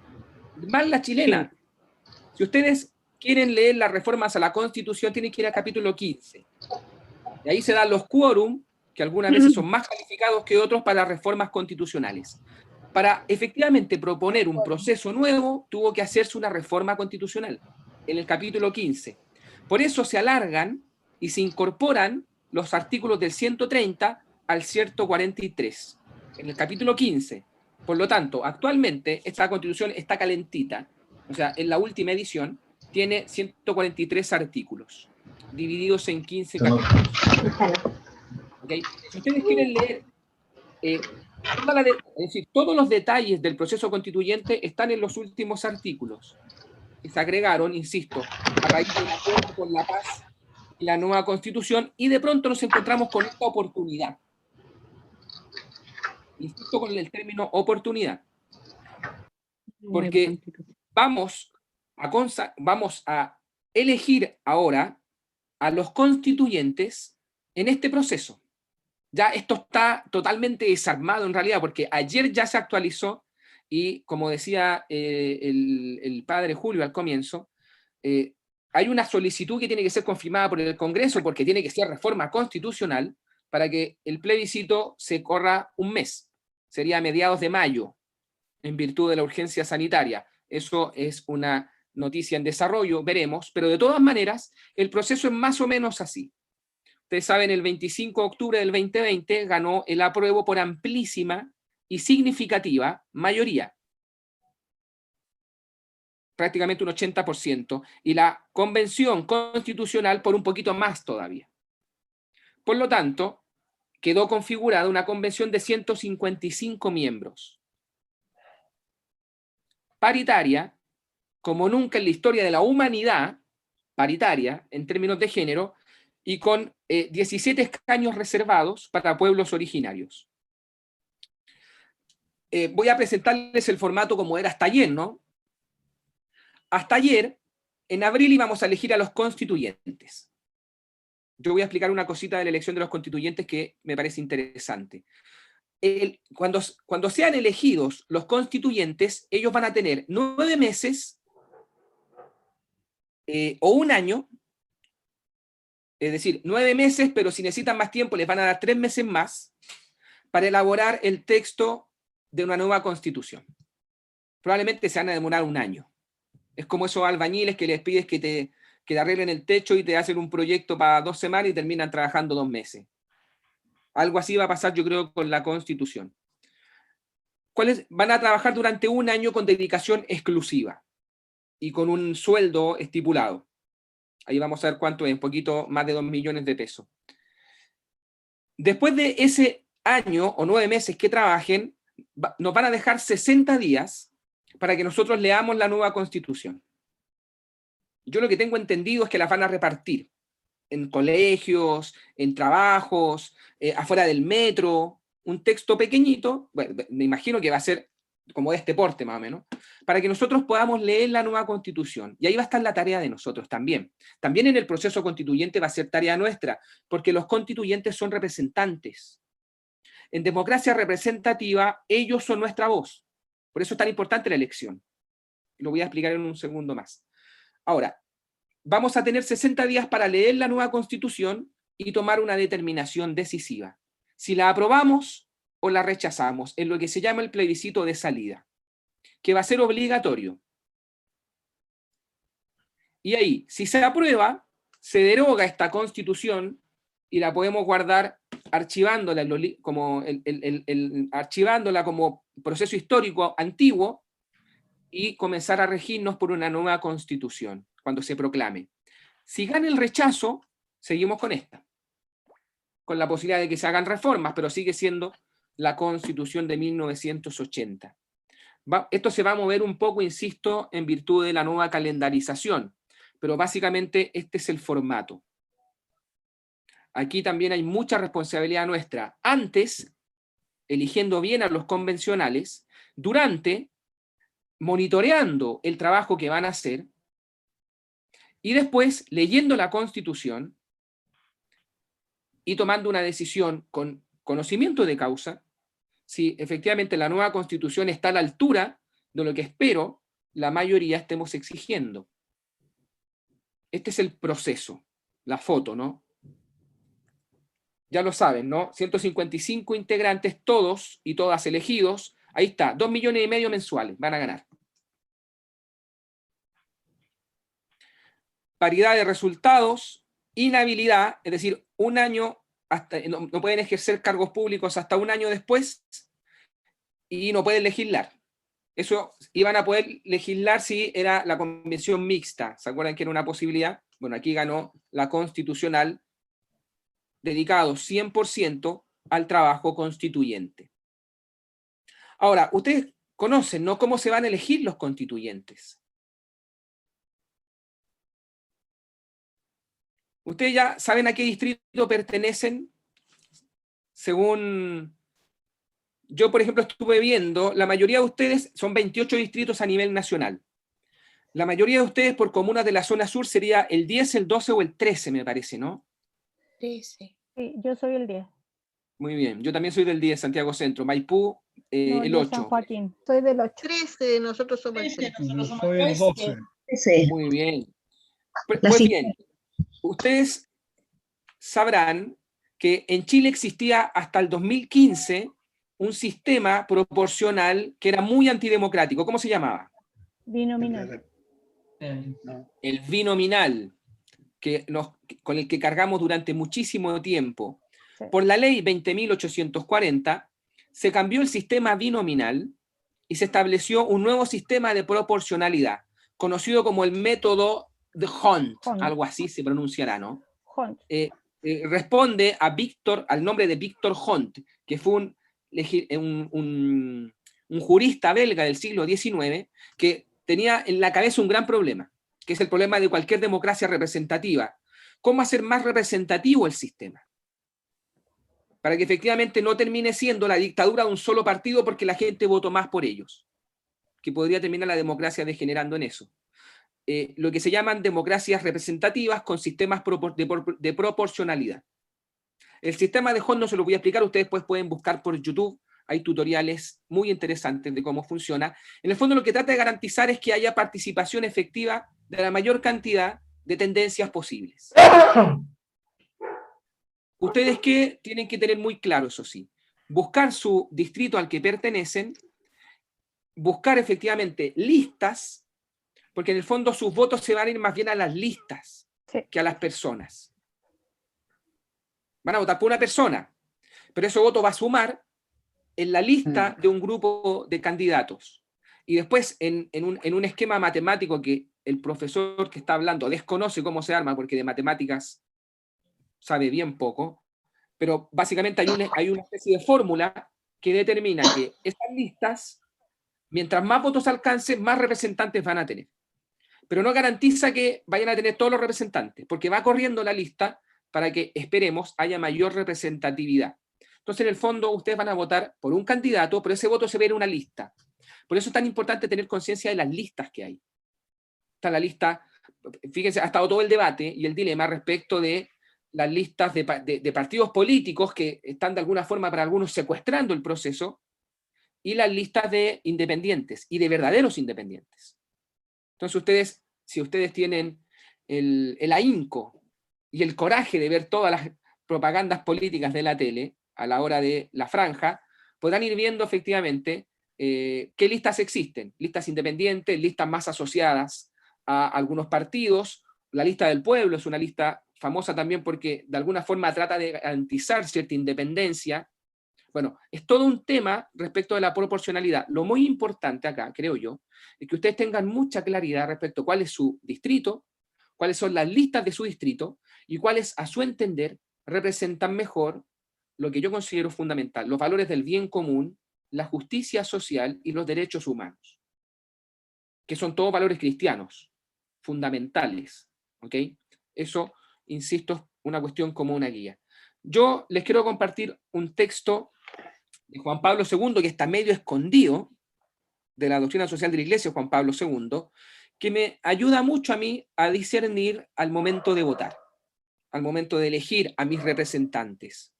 Más la chilena. Si ustedes quieren leer las reformas a la Constitución, tienen que ir al capítulo 15. Y ahí se dan los quórum, que algunas veces son más calificados que otros para las reformas constitucionales. Para efectivamente proponer un proceso nuevo, tuvo que hacerse una reforma constitucional, en el capítulo 15. Por eso se alargan y se incorporan los artículos del 130 al 143, en el capítulo 15. Por lo tanto, actualmente esta Constitución está calentita, o sea, en la última edición tiene 143 artículos, divididos en 15 capítulos. ¿Okay? Si ustedes quieren leer, todos los detalles del proceso constituyente están en los últimos artículos, que se agregaron, insisto, a raíz del acuerdo por la paz y la nueva Constitución, y de pronto nos encontramos con esta oportunidad. Insisto con el término oportunidad, porque vamos a elegir ahora a los constituyentes en este proceso. Ya esto está totalmente desarmado en realidad, porque ayer ya se actualizó y, como decía el padre Julio al comienzo, hay una solicitud que tiene que ser confirmada por el Congreso porque tiene que ser reforma constitucional para que el plebiscito se corra un mes. Sería a mediados de mayo, en virtud de la urgencia sanitaria. Eso es una noticia en desarrollo, veremos, pero de todas maneras, el proceso es más o menos así. Ustedes saben, el 25 de octubre del 2020 ganó el apruebo por amplísima y significativa mayoría. Prácticamente un 80%, y la Convención Constitucional por un poquito más todavía. Por lo tanto, quedó configurada una convención de 155 miembros. Paritaria, como nunca en la historia de la humanidad, paritaria en términos de género, y con 17 escaños reservados para pueblos originarios. Voy a presentarles el formato como era hasta ayer, ¿no? Hasta ayer, en abril íbamos a elegir a los constituyentes. Yo voy a explicar una cosita de la elección de los constituyentes que me parece interesante. Cuando sean elegidos los constituyentes, ellos van a tener 9 meses o un año, es decir, 9 meses, pero si necesitan más tiempo les van a dar 3 meses más para elaborar el texto de una nueva constitución. Probablemente se van a demorar un año. Es como esos albañiles que les pides que te arreglen el techo y te hacen un proyecto para 2 semanas y terminan trabajando 2 meses. Algo así va a pasar, yo creo, con la Constitución. Van a trabajar durante un año con dedicación exclusiva y con un sueldo estipulado. Ahí vamos a ver cuánto es, un poquito más de 2 millones de pesos. Después de ese año o 9 meses que trabajen, nos van a dejar 60 días para que nosotros leamos la nueva Constitución. Yo lo que tengo entendido es que las van a repartir en colegios, en trabajos, afuera del metro, un texto pequeñito, bueno, me imagino que va a ser como de este porte más o menos, para que nosotros podamos leer la nueva Constitución. Y ahí va a estar la tarea de nosotros también. También en el proceso constituyente va a ser tarea nuestra, porque los constituyentes son representantes. En democracia representativa, ellos son nuestra voz. Por eso es tan importante la elección. Lo voy a explicar en un segundo más. Ahora, vamos a tener 60 días para leer la nueva Constitución y tomar una determinación decisiva. Si la aprobamos o la rechazamos, en lo que se llama el plebiscito de salida, que va a ser obligatorio. Y ahí, si se aprueba, se deroga esta Constitución y la podemos guardar archivándola archivándola como proceso histórico antiguo y comenzar a regirnos por una nueva Constitución cuando se proclame. Si gana el rechazo, seguimos con esta, con la posibilidad de que se hagan reformas, pero sigue siendo la Constitución de 1980. Esto se va a mover un poco, insisto, en virtud de la nueva calendarización, pero básicamente este es el formato. Aquí también hay mucha responsabilidad nuestra. Antes, eligiendo bien a los convencionales, durante, monitoreando el trabajo que van a hacer, y después leyendo la Constitución y tomando una decisión con conocimiento de causa, si efectivamente la nueva Constitución está a la altura de lo que espero la mayoría estemos exigiendo. Este es el proceso, la foto, ¿no? Ya lo saben, ¿no? 155 integrantes, todos y todas elegidos. Ahí está, 2,5 millones mensuales van a ganar. Paridad de resultados, inhabilidad, es decir, un año, no pueden ejercer cargos públicos hasta un año después y no pueden legislar. Eso iban a poder legislar si era la convención mixta. ¿Se acuerdan que era una posibilidad? Bueno, aquí ganó la constitucional, dedicado 100% al trabajo constituyente. Ahora, ustedes conocen, ¿no?, cómo se van a elegir los constituyentes. Ustedes ya saben a qué distrito pertenecen. Según yo, por ejemplo, estuve viendo, la mayoría de ustedes son 28 distritos a nivel nacional. La mayoría de ustedes por comunas de la zona sur sería el 10, el 12 o el 13, me parece, ¿no? 13. Sí, yo soy el 10. Muy bien, yo también soy del 10, Santiago Centro. Maipú, No, el yo 8. San Joaquín. Soy del 8. 13, nosotros somos el 13. Yo soy el 12. Muy bien. Pues La bien, ustedes sabrán que en Chile existía hasta el 2015 un sistema proporcional que era muy antidemocrático. ¿Cómo se llamaba? Binominal. El binominal, con el que cargamos durante muchísimo tiempo. Sí. Por la ley 20.840 se cambió el sistema binominal y se estableció un nuevo sistema de proporcionalidad, conocido como el método de Hont, algo así se pronunciará, ¿no? Hont. Responde al nombre de Víctor Hont, que fue un jurista belga del siglo XIX que tenía en la cabeza un gran problema, que es el problema de cualquier democracia representativa. ¿Cómo hacer más representativo el sistema? Para que efectivamente no termine siendo la dictadura de un solo partido porque la gente votó más por ellos, que podría terminar la democracia degenerando en eso. Lo que se llaman democracias representativas con sistemas de proporcionalidad. El sistema de Hont no se lo voy a explicar, ustedes pues pueden buscar por YouTube, hay tutoriales muy interesantes de cómo funciona. En el fondo lo que trata de garantizar es que haya participación efectiva de la mayor cantidad de tendencias posibles. Ustedes que tienen que tener muy claro, eso sí, buscar su distrito al que pertenecen, buscar efectivamente listas, porque en el fondo sus votos se van a ir más bien a las listas que a las personas. Van a votar por una persona, pero ese voto va a sumar en la lista de un grupo de candidatos. Y después, en un esquema matemático que el profesor que está hablando desconoce cómo se arma, porque de matemáticas sabe bien poco, pero básicamente hay una especie de fórmula que determina que estas listas, mientras más votos alcancen, más representantes van a tener. Pero no garantiza que vayan a tener todos los representantes, porque va corriendo la lista para que, esperemos, haya mayor representatividad. Entonces, en el fondo, ustedes van a votar por un candidato, pero ese voto se ve en una lista. Por eso es tan importante tener conciencia de las listas que hay. Está la lista, fíjense, ha estado todo el debate y el dilema respecto de las listas de partidos políticos que están de alguna forma para algunos secuestrando el proceso, y las listas de independientes y de verdaderos independientes. Entonces ustedes, si ustedes tienen el ahínco y el coraje de ver todas las propagandas políticas de la tele a la hora de la franja, podrán ir viendo efectivamente qué listas existen. Listas independientes, listas más asociadas a algunos partidos. La lista del pueblo es una lista famosa también porque de alguna forma trata de garantizar cierta independencia. Bueno, es todo un tema respecto de la proporcionalidad. Lo muy importante acá, creo yo, es que ustedes tengan mucha claridad respecto a cuál es su distrito, cuáles son las listas de su distrito y cuáles, a su entender, representan mejor lo que yo considero fundamental, los valores del bien común, la justicia social y los derechos humanos, que son todos valores cristianos, fundamentales. ¿Ok? Eso, insisto, una cuestión como una guía. Yo les quiero compartir un texto de Juan Pablo II, que está medio escondido, de la doctrina social de la Iglesia, Juan Pablo II, que me ayuda mucho a mí a discernir al momento de votar, al momento de elegir a mis representantes.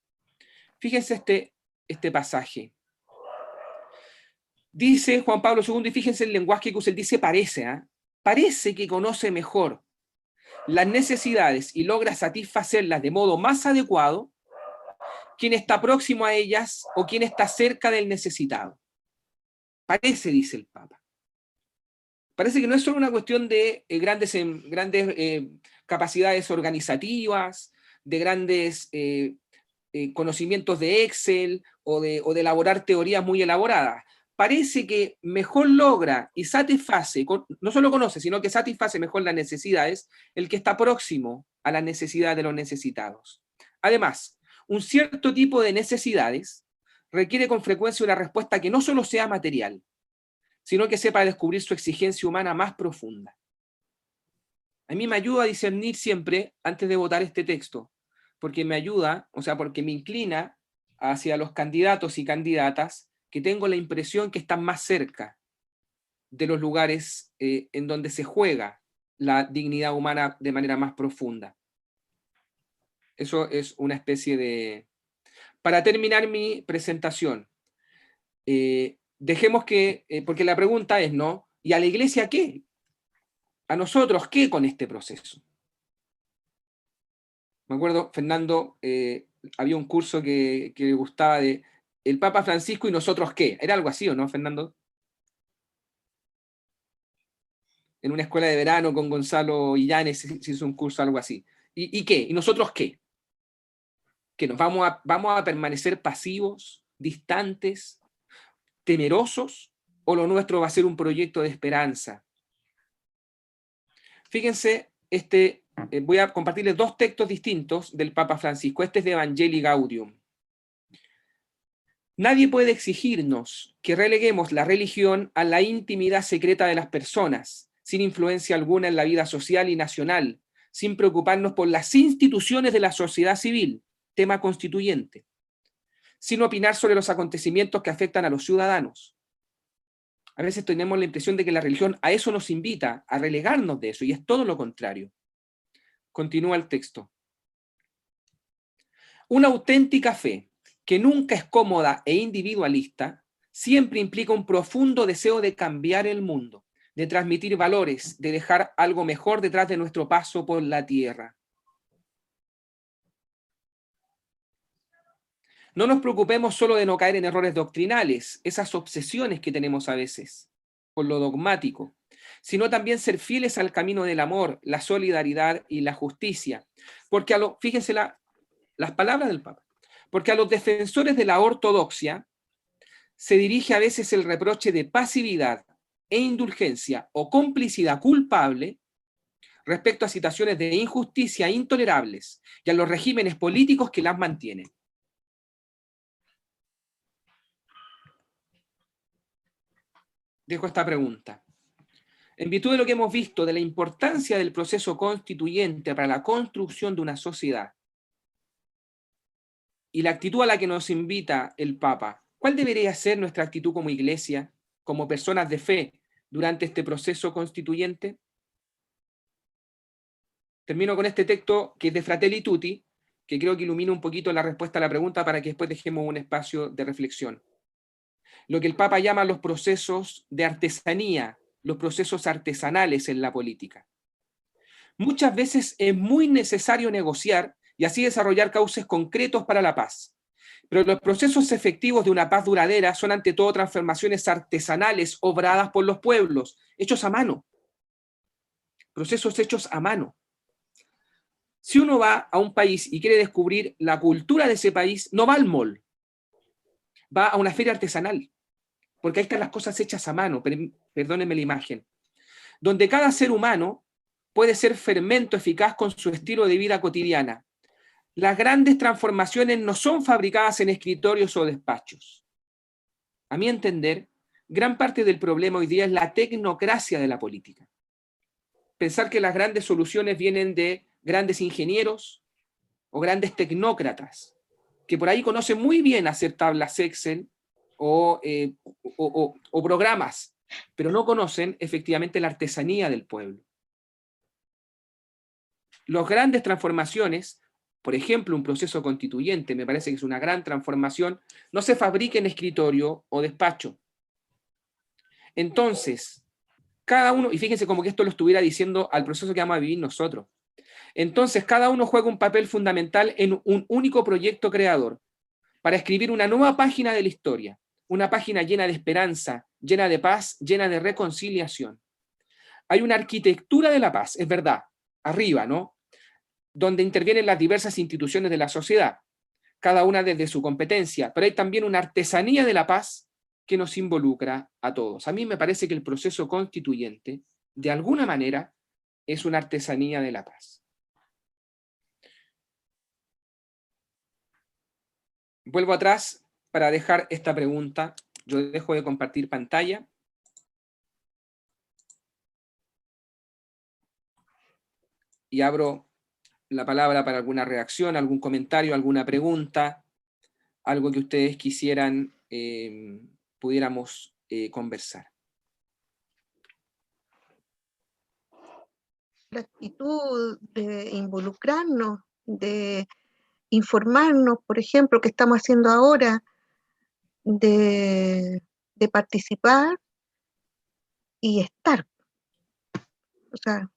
Fíjense este pasaje. Dice Juan Pablo II, y fíjense el lenguaje que usa, él dice parece, parece que conoce mejor las necesidades y logra satisfacerlas de modo más adecuado quien está próximo a ellas o quien está cerca del necesitado. Parece, dice el Papa. Parece que no es solo una cuestión de grandes capacidades organizativas, de grandes conocimientos de Excel o de elaborar teorías muy elaboradas. Parece que mejor logra y satisface, no solo conoce, sino que satisface mejor las necesidades, el que está próximo a las necesidades de los necesitados. Además, un cierto tipo de necesidades requiere con frecuencia una respuesta que no solo sea material, sino que sepa descubrir su exigencia humana más profunda. A mí me ayuda a discernir siempre, antes de votar este texto, porque me ayuda, o sea, porque me inclina hacia los candidatos y candidatas que tengo la impresión que están más cerca de los lugares en donde se juega la dignidad humana de manera más profunda. Eso es una especie de... Para terminar mi presentación, dejemos que, porque la pregunta es, ¿no? ¿Y a la iglesia qué? ¿A nosotros qué con este proceso? Me acuerdo, Fernando, había un curso que le gustaba de el Papa Francisco y nosotros qué. Era algo así, ¿o no, Fernando? En una escuela de verano con Gonzalo Illanes se hizo un curso, algo así. ¿Y qué? ¿Y nosotros qué? ¿Que nos vamos a permanecer pasivos, distantes, temerosos? ¿O lo nuestro va a ser un proyecto de esperanza? Fíjense, voy a compartirles dos textos distintos del Papa Francisco. Este es de Evangelii Gaudium. Nadie puede exigirnos que releguemos la religión a la intimidad secreta de las personas, sin influencia alguna en la vida social y nacional, sin preocuparnos por las instituciones de la sociedad civil, tema constituyente, sin opinar sobre los acontecimientos que afectan a los ciudadanos. A veces tenemos la impresión de que la religión a eso nos invita, a relegarnos de eso, y es todo lo contrario. Continúa el texto. Una auténtica fe, que nunca es cómoda e individualista, siempre implica un profundo deseo de cambiar el mundo, de transmitir valores, de dejar algo mejor detrás de nuestro paso por la tierra. No nos preocupemos solo de no caer en errores doctrinales, esas obsesiones que tenemos a veces, por lo dogmático, sino también ser fieles al camino del amor, la solidaridad y la justicia. Porque fíjense las palabras del Papa, porque a los defensores de la ortodoxia se dirige a veces el reproche de pasividad e indulgencia o complicidad culpable respecto a situaciones de injusticia intolerables y a los regímenes políticos que las mantienen. Dejo esta pregunta. En virtud de lo que hemos visto de la importancia del proceso constituyente para la construcción de una sociedad y la actitud a la que nos invita el Papa, ¿cuál debería ser nuestra actitud como iglesia, como personas de fe, durante este proceso constituyente? Termino con este texto que es de Fratelli Tutti, que creo que ilumina un poquito la respuesta a la pregunta para que después dejemos un espacio de reflexión. Lo que el Papa llama los procesos de artesanía, los procesos artesanales en la política. Muchas veces es muy necesario negociar y así desarrollar cauces concretos para la paz. Pero los procesos efectivos de una paz duradera son ante todo transformaciones artesanales obradas por los pueblos, hechos a mano. Procesos hechos a mano. Si uno va a un país y quiere descubrir la cultura de ese país, no va al mall, va a una feria artesanal, porque ahí están las cosas hechas a mano, perdónenme la imagen, donde cada ser humano puede ser fermento eficaz con su estilo de vida cotidiana. Las grandes transformaciones no son fabricadas en escritorios o despachos. A mi entender, gran parte del problema hoy día es la tecnocracia de la política. Pensar que las grandes soluciones vienen de grandes ingenieros o grandes tecnócratas, que por ahí conocen muy bien hacer tablas Excel o programas, pero no conocen efectivamente la artesanía del pueblo. Las grandes transformaciones, por ejemplo, un proceso constituyente, me parece que es una gran transformación, no se fabrica en escritorio o despacho. Entonces, cada uno, y fíjense como que esto lo estuviera diciendo al proceso que vamos a vivir nosotros. Entonces, cada uno juega un papel fundamental en un único proyecto creador, para escribir una nueva página de la historia, una página llena de esperanza, llena de paz, llena de reconciliación. Hay una arquitectura de la paz, es verdad, arriba, ¿no? Donde intervienen las diversas instituciones de la sociedad, cada una desde su competencia, pero hay también una artesanía de la paz que nos involucra a todos. A mí me parece que el proceso constituyente, de alguna manera, es una artesanía de la paz. Vuelvo atrás para dejar esta pregunta. Yo dejo de compartir pantalla. Y abro la palabra para alguna reacción, algún comentario, alguna pregunta, algo que ustedes quisieran pudiéramos conversar. la actitud de involucrarnos, de informarnos, por ejemplo, que estamos haciendo ahora, de participar y estar, o sea,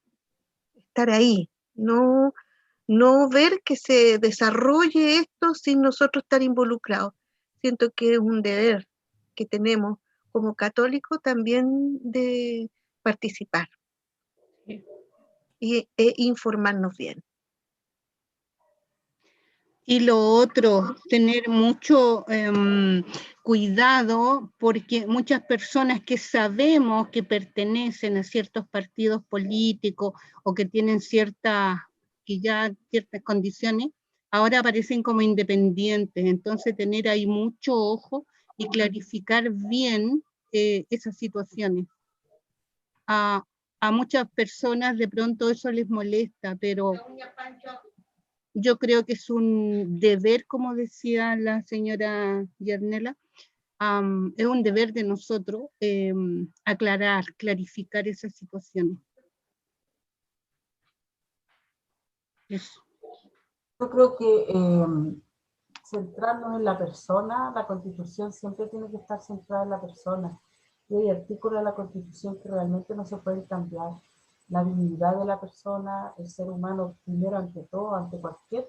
estar ahí, no ver que se desarrolle esto sin nosotros estar involucrados. Siento que es un deber que tenemos como católicos también de participar e informarnos bien. Y lo otro, tener mucho cuidado, porque muchas personas que sabemos que pertenecen a ciertos partidos políticos o que tienen ciertas condiciones, ahora aparecen como independientes. Entonces tener ahí mucho ojo y clarificar bien esas situaciones. A muchas personas de pronto eso les molesta, pero yo creo que es un deber, como decía la señora Yernela, es un deber de nosotros aclarar, clarificar esas situaciones. Eso. Yo creo que centrarnos en la persona, la Constitución siempre tiene que estar centrada en la persona. Y hay artículos de la Constitución que realmente no se pueden cambiar. La dignidad de la persona, el ser humano, primero ante todo, ante cualquier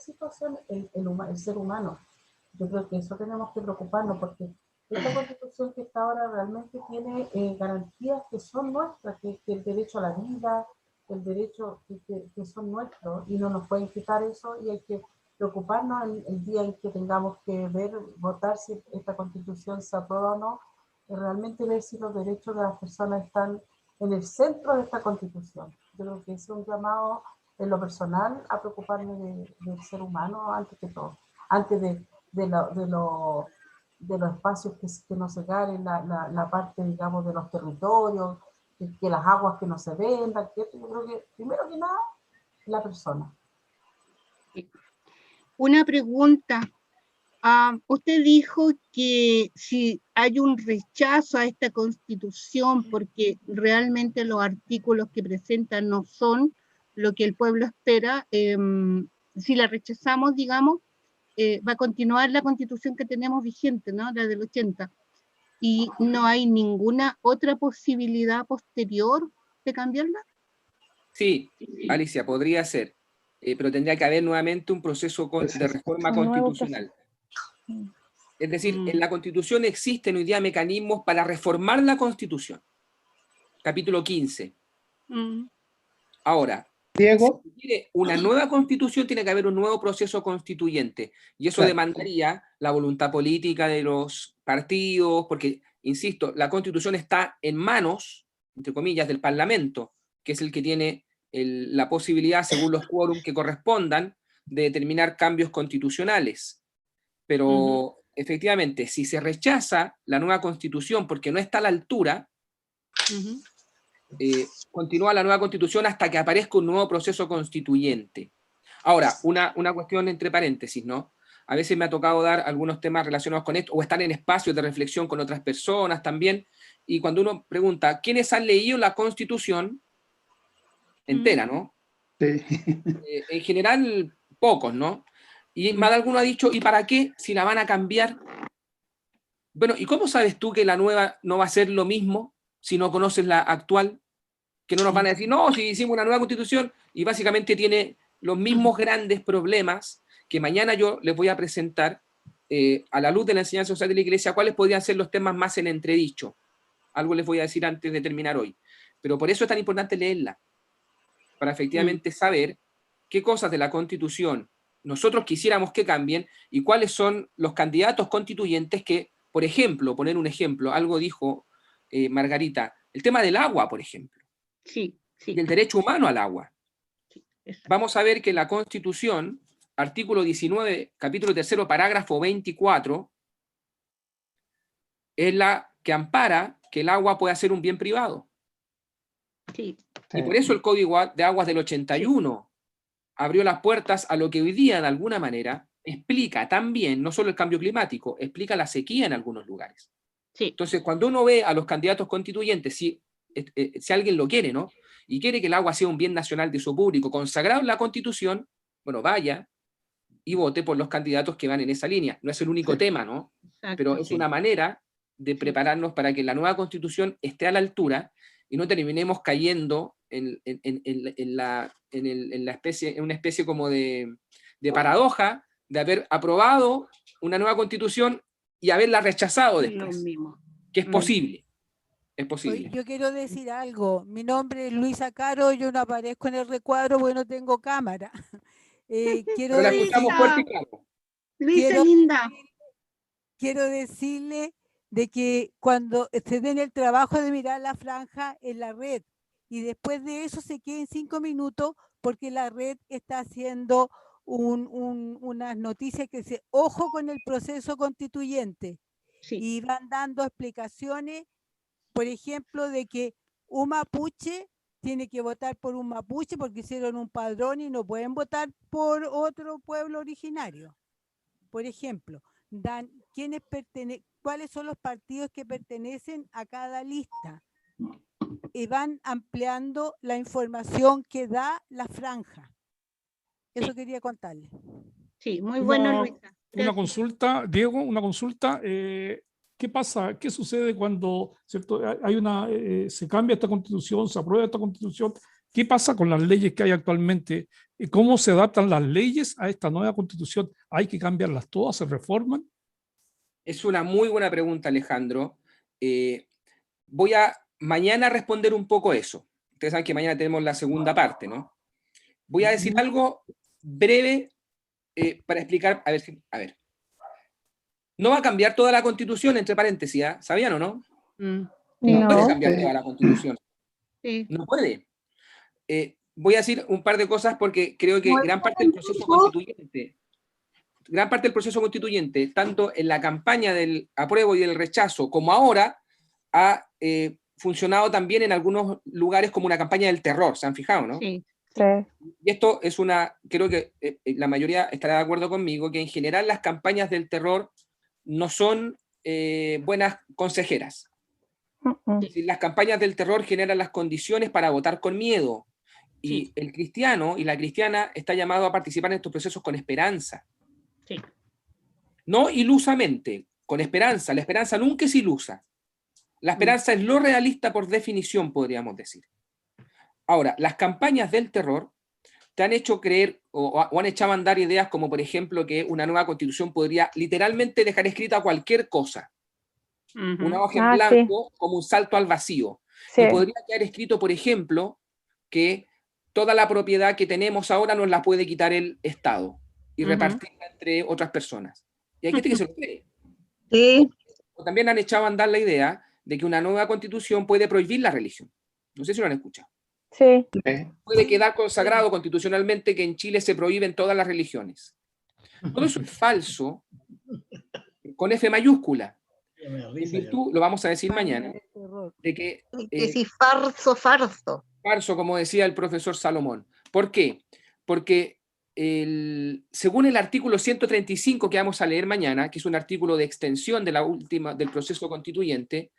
situación, el ser humano. Yo creo que eso tenemos que preocuparnos, porque esta Constitución que está ahora realmente tiene garantías que son nuestras, que el derecho a la vida, el derecho que son nuestros, y no nos pueden quitar eso, y hay que preocuparnos el día en que tengamos que votar si esta Constitución se aprueba o no, y realmente ver si los derechos de las personas están en el centro de esta Constitución. Yo creo que es un llamado en lo personal a preocuparme del ser humano antes que todo, antes de los espacios que no se ganen, la parte, digamos, de los territorios, que las aguas que no se vendan, que esto, yo creo que primero que nada, la persona. Una pregunta. Usted dijo que si hay un rechazo a esta Constitución porque realmente los artículos que presentan no son lo que el pueblo espera, si la rechazamos, digamos, va a continuar la Constitución que tenemos vigente, ¿no? La del 80. ¿Y no hay ninguna otra posibilidad posterior de cambiarla? Sí, Alicia, podría ser, pero tendría que haber nuevamente un proceso de reforma constitucional. Es decir, en la Constitución existen hoy día mecanismos para reformar la Constitución. Capítulo 15. Ahora, Diego, si quiere una nueva Constitución, tiene que haber un nuevo proceso constituyente. Y eso demandaría la voluntad política de los partidos, porque, insisto, la Constitución está en manos, entre comillas, del Parlamento, que es el que tiene la posibilidad, según los quórum que correspondan, de determinar cambios constitucionales. Pero efectivamente, si se rechaza la nueva Constitución porque no está a la altura, continúa la nueva Constitución hasta que aparezca un nuevo proceso constituyente. Ahora, una cuestión entre paréntesis, ¿no? A veces me ha tocado dar algunos temas relacionados con esto, o estar en espacios de reflexión con otras personas también, y cuando uno pregunta, ¿quiénes han leído la Constitución entera, no? Sí. En general, pocos, ¿no? Y más de alguno ha dicho, ¿y para qué si la van a cambiar? Bueno, ¿y cómo sabes tú que la nueva no va a ser lo mismo si no conoces la actual? Que no nos van a decir, no, si hicimos una nueva Constitución y básicamente tiene los mismos grandes problemas que mañana yo les voy a presentar a la luz de la enseñanza social de la Iglesia, cuáles podrían ser los temas más en entredicho. Algo les voy a decir antes de terminar hoy. Pero por eso es tan importante leerla, para efectivamente saber qué cosas de la Constitución nosotros quisiéramos que cambien y cuáles son los candidatos constituyentes que, por ejemplo, poner un ejemplo, algo dijo Margarita, el tema del agua, por ejemplo. Sí. Del derecho humano al agua. Vamos a ver que la Constitución, artículo 19, capítulo 3, parágrafo 24, es la que ampara que el agua pueda ser un bien privado. Sí. Y por eso el Código de Aguas del 81 abrió las puertas a lo que hoy día, de alguna manera, explica también, no solo el cambio climático, explica la sequía en algunos lugares. Sí. Entonces, cuando uno ve a los candidatos constituyentes, si alguien lo quiere, ¿no? y quiere que el agua sea un bien nacional de uso público consagrado en la Constitución, bueno, vaya y vote por los candidatos que van en esa línea. No es el único tema, ¿no? Pero es una manera de prepararnos para que la nueva Constitución esté a la altura y no terminemos cayendo en una especie como de paradoja de haber aprobado una nueva Constitución y haberla rechazado después. Que es posible. Es posible. Yo quiero decir algo. Mi nombre es Luisa Caro, yo no aparezco en el recuadro porque no tengo cámara. Quiero Pero la decir- escuchamos fuerte y claro. Luisa, linda. Quiero decirle de que cuando se den el trabajo de mirar la franja en la red y después de eso se queden 5 minutos porque la red está haciendo unas noticias que dice ojo con el proceso constituyente y van dando explicaciones, por ejemplo, de que un mapuche tiene que votar por un mapuche porque hicieron un padrón y no pueden votar por otro pueblo originario. Por ejemplo, dan cuáles son los partidos que pertenecen a cada lista y van ampliando la información que da la franja. Eso quería contarle. Sí, muy bueno, Luisa. Una consulta, Diego, una consulta. ¿Qué pasa? ¿Qué sucede cuando, ¿cierto? Se cambia esta constitución, se aprueba esta constitución? ¿Qué pasa con las leyes que hay actualmente? ¿Cómo se adaptan las leyes a esta nueva constitución? ¿Hay que cambiarlas todas? ¿Se reforman? Es una muy buena pregunta, Alejandro. Voy a mañana responder un poco eso. Ustedes saben que mañana tenemos la segunda parte, ¿no? Voy a decir algo breve para explicar. A ver. No va a cambiar toda la Constitución, entre paréntesis, ¿eh? ¿Sabían o no? No puede cambiar toda la Constitución. No puede. Voy a decir un par de cosas porque creo que gran parte del proceso constituyente, tanto en la campaña del apruebo y del rechazo, como ahora, ha funcionado también en algunos lugares como una campaña del terror, ¿se han fijado, no? Sí. Y esto es creo que la mayoría estará de acuerdo conmigo, que en general las campañas del terror no son buenas consejeras. Es decir, las campañas del terror generan las condiciones para votar con miedo. Y el cristiano y la cristiana está llamado a participar en estos procesos con esperanza. No ilusamente, con esperanza. La esperanza nunca es ilusa. La esperanza es lo realista por definición, podríamos decir. Ahora, las campañas del terror te han hecho creer o han echado a andar ideas como, por ejemplo, que una nueva constitución podría literalmente dejar escrita cualquier cosa. Una hoja en blanco como un salto al vacío. Sí. Y podría quedar escrito, por ejemplo, que toda la propiedad que tenemos ahora nos la puede quitar el Estado y repartirla entre otras personas. Y hay gente que se lo cree. O también han echado a andar la idea de que una nueva constitución puede prohibir la religión. No sé si lo han escuchado. Sí. Puede quedar consagrado constitucionalmente que en Chile se prohíben todas las religiones. Todo eso es falso, con F mayúscula. En virtud, lo vamos a decir mañana, de que... sí, farso. Farso, como decía el profesor Salomón. ¿Por qué? Porque según el artículo 135 que vamos a leer mañana, que es un artículo de extensión de del proceso constituyente,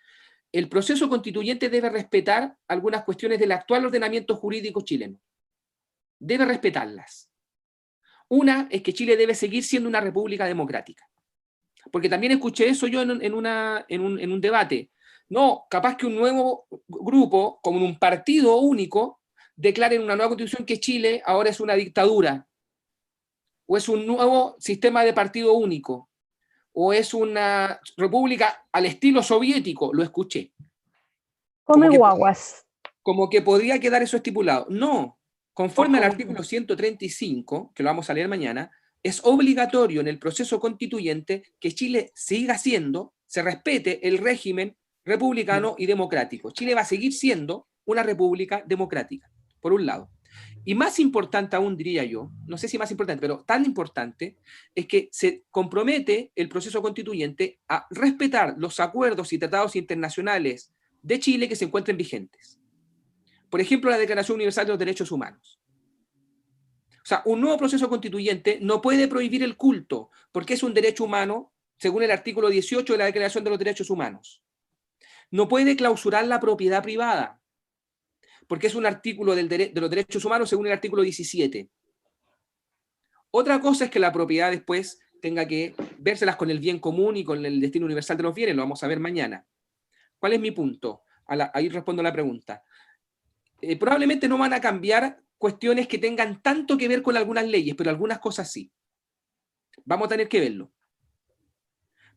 el proceso constituyente debe respetar algunas cuestiones del actual ordenamiento jurídico chileno. Debe respetarlas. Una es que Chile debe seguir siendo una república democrática. Porque también escuché eso yo en un debate. No, capaz que un nuevo grupo, como un partido único, declare en una nueva constitución que Chile ahora es una dictadura, o es un nuevo sistema de partido único, o es una república al estilo soviético, lo escuché. Come guaguas. Como que podría quedar eso estipulado. No, conforme al artículo 135, que lo vamos a leer mañana, es obligatorio en el proceso constituyente que Chile siga siendo, se respete el régimen republicano y democrático. Chile va a seguir siendo una república democrática, por un lado. Y más importante aún, diría yo, no sé si más importante, pero tan importante, es que se compromete el proceso constituyente a respetar los acuerdos y tratados internacionales de Chile que se encuentren vigentes. Por ejemplo, la Declaración Universal de los Derechos Humanos. O sea, un nuevo proceso constituyente no puede prohibir el culto, porque es un derecho humano, según el artículo 18 de la Declaración de los Derechos Humanos. No puede clausurar la propiedad privada, porque es un artículo de los derechos humanos según el artículo 17. Otra cosa es que la propiedad después tenga que vérselas con el bien común y con el destino universal de los bienes, lo vamos a ver mañana. ¿Cuál es mi punto? Ahí respondo la pregunta. Probablemente no van a cambiar cuestiones que tengan tanto que ver con algunas leyes, pero algunas cosas sí. Vamos a tener que verlo.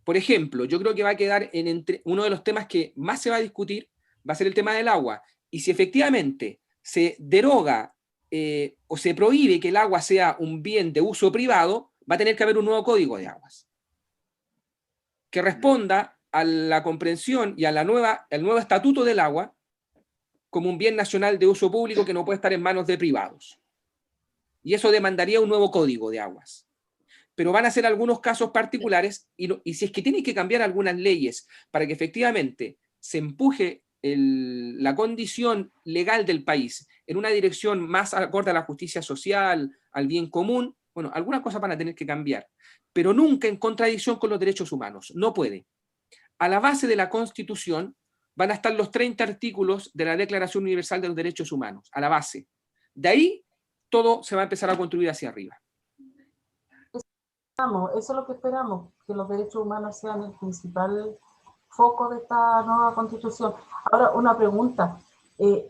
Por ejemplo, yo creo que va a quedar uno de los temas que más se va a discutir, va a ser el tema del agua. Y si efectivamente se deroga o se prohíbe que el agua sea un bien de uso privado, va a tener que haber un nuevo código de aguas que responda a la comprensión y a al nuevo estatuto del agua como un bien nacional de uso público que no puede estar en manos de privados. Y eso demandaría un nuevo código de aguas. Pero van a ser algunos casos particulares y si es que tienen que cambiar algunas leyes para que efectivamente se empuje la condición legal del país en una dirección más acorde a la justicia social, al bien común, bueno, algunas cosas van a tener que cambiar, pero nunca en contradicción con los derechos humanos. No puede. A la base de la Constitución van a estar los 30 artículos de la Declaración Universal de los Derechos Humanos, a la base. De ahí todo se va a empezar a construir hacia arriba. Eso es lo que esperamos, que los derechos humanos sean el principal foco de esta nueva Constitución. Ahora, una pregunta.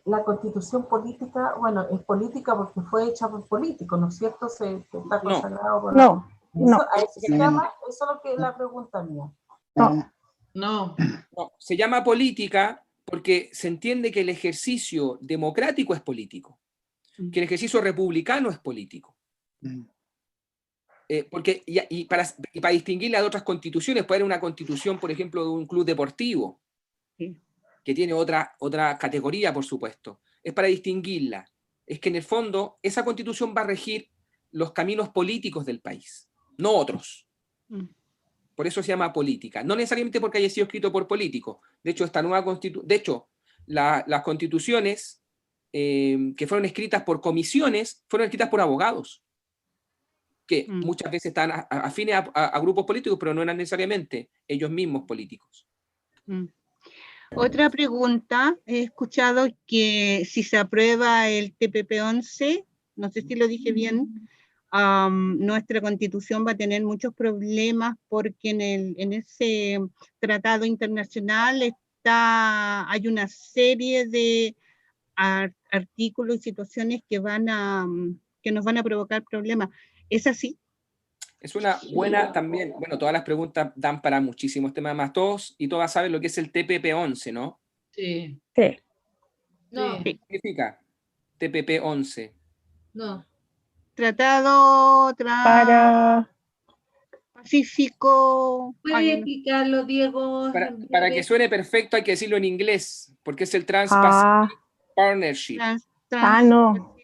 La Constitución política, bueno, es política porque fue hecha por políticos, ¿no es cierto? Está consagrado por... No. ¿A eso se llama? Eso es lo que es la pregunta mía. No. Se llama política porque se entiende que el ejercicio democrático es político, que el ejercicio republicano es político. Y para distinguirla de otras constituciones, puede haber una constitución, por ejemplo, de un club deportivo, que tiene otra categoría, por supuesto. Es para distinguirla. Es que en el fondo esa constitución va a regir los caminos políticos del país, no otros. Por eso se llama política. No necesariamente porque haya sido escrito por políticos. De hecho, las constituciones que fueron escritas por comisiones fueron escritas por abogados, que muchas veces están afines a grupos políticos, pero no eran necesariamente ellos mismos políticos. Otra pregunta, he escuchado que si se aprueba el TPP-11, no sé si lo dije bien, nuestra Constitución va a tener muchos problemas porque en ese tratado internacional hay una serie de artículos y situaciones que nos van a provocar problemas. ¿Es así? Es una buena también, bueno, todas las preguntas dan para muchísimos temas más. Todos y todas saben lo que es el TPP-11, ¿no? Sí. Sí. No. ¿Qué significa TPP-11? No. Tratado Para... Pacífico. ¿Puedes explicarlo, Diego? Para que suene perfecto hay que decirlo en inglés, porque es el Trans-Pacific Partnership. No.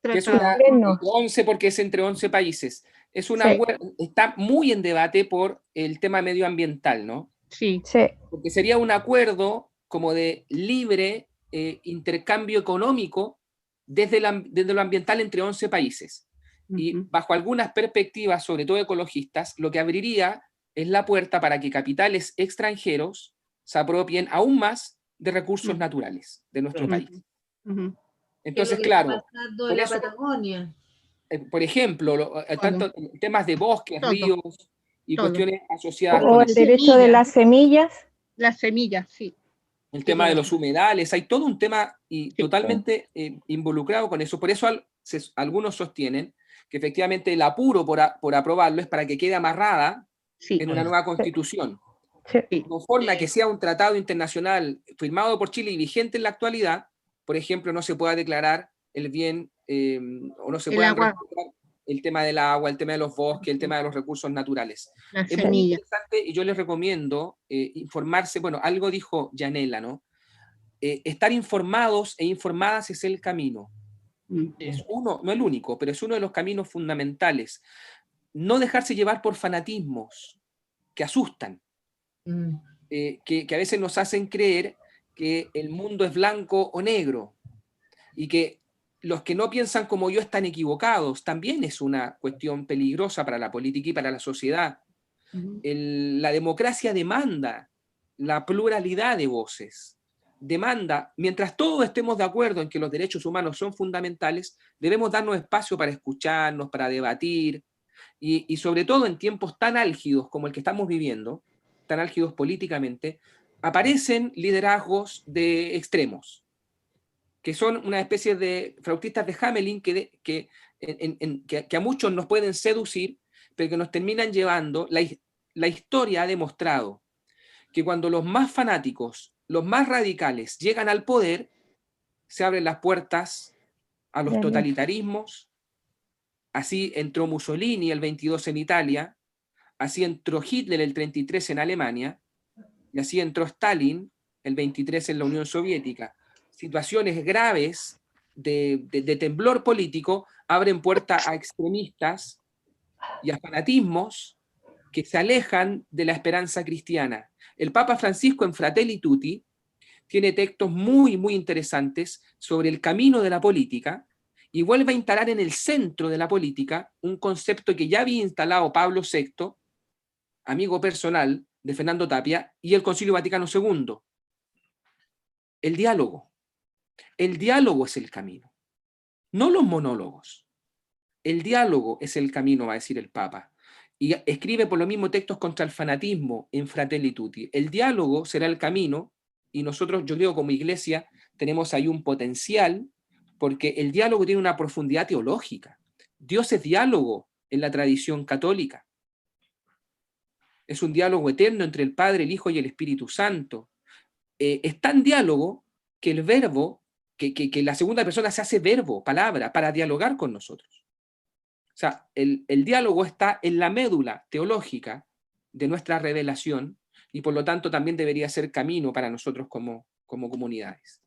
Que es una 11 porque es entre 11 países. Está muy en debate por el tema medioambiental, ¿no? Sí. Porque sería un acuerdo como de libre intercambio económico desde lo ambiental entre 11 países. Y bajo algunas perspectivas, sobre todo ecologistas, lo que abriría es la puerta para que capitales extranjeros se apropien aún más de recursos naturales de nuestro país. Entonces, claro, en la Patagonia. Por ejemplo, tanto temas de bosques, ríos y cuestiones asociadas con el derecho de las semillas. Las semillas, sí. El tema de los humedales, hay todo un tema totalmente involucrado con eso. Por eso algunos sostienen que efectivamente el apuro por aprobarlo es para que quede amarrada en una nueva constitución. Conforme a que sea un tratado internacional firmado por Chile y vigente en la actualidad, por ejemplo, no se pueda declarar el bien o no se pueda respetar el tema del agua, el tema de los bosques, el tema de los recursos naturales. Es muy interesante y yo les recomiendo informarse. Bueno, algo dijo Yanela, ¿no? Estar informados e informadas es el camino. Es uno, no el único, pero es uno de los caminos fundamentales. No dejarse llevar por fanatismos que asustan, que a veces nos hacen creer que el mundo es blanco o negro y que los que no piensan como yo están equivocados. También es una cuestión peligrosa para la política y para la sociedad. La democracia demanda la pluralidad de voces. demanda, mientras todos estemos de acuerdo en que los derechos humanos son fundamentales, debemos darnos espacio para escucharnos, para debatir, y sobre todo en tiempos tan álgidos como el que estamos viviendo, tan álgidos políticamente, aparecen liderazgos de extremos, que son una especie de flautistas de Hamelin que a muchos nos pueden seducir, pero que nos terminan llevando. La historia ha demostrado que cuando los más fanáticos, los más radicales llegan al poder, se abren las puertas a los totalitarismos. Así entró Mussolini el 22 en Italia, así entró Hitler el 33 en Alemania, y así entró Stalin el 23 en la Unión Soviética. Situaciones graves de temblor político abren puerta a extremistas y a fanatismos que se alejan de la esperanza cristiana. El Papa Francisco en Fratelli Tutti tiene textos muy, muy interesantes sobre el camino de la política y vuelve a instalar en el centro de la política un concepto que ya había instalado Pablo VI, amigo personal de Fernando Tapia, y el Concilio Vaticano II. El diálogo. El diálogo es el camino, no los monólogos. El diálogo es el camino, va a decir el Papa. Y escribe por lo mismo textos contra el fanatismo en Fratelli Tutti. El diálogo será el camino, y nosotros, yo creo, como iglesia, tenemos ahí un potencial, porque el diálogo tiene una profundidad teológica. Dios es diálogo en la tradición católica. Es un diálogo eterno entre el Padre, el Hijo y el Espíritu Santo. Es tan diálogo que el verbo, que la segunda persona se hace verbo, palabra, para dialogar con nosotros. O sea, el diálogo está en la médula teológica de nuestra revelación y por lo tanto también debería ser camino para nosotros como comunidades.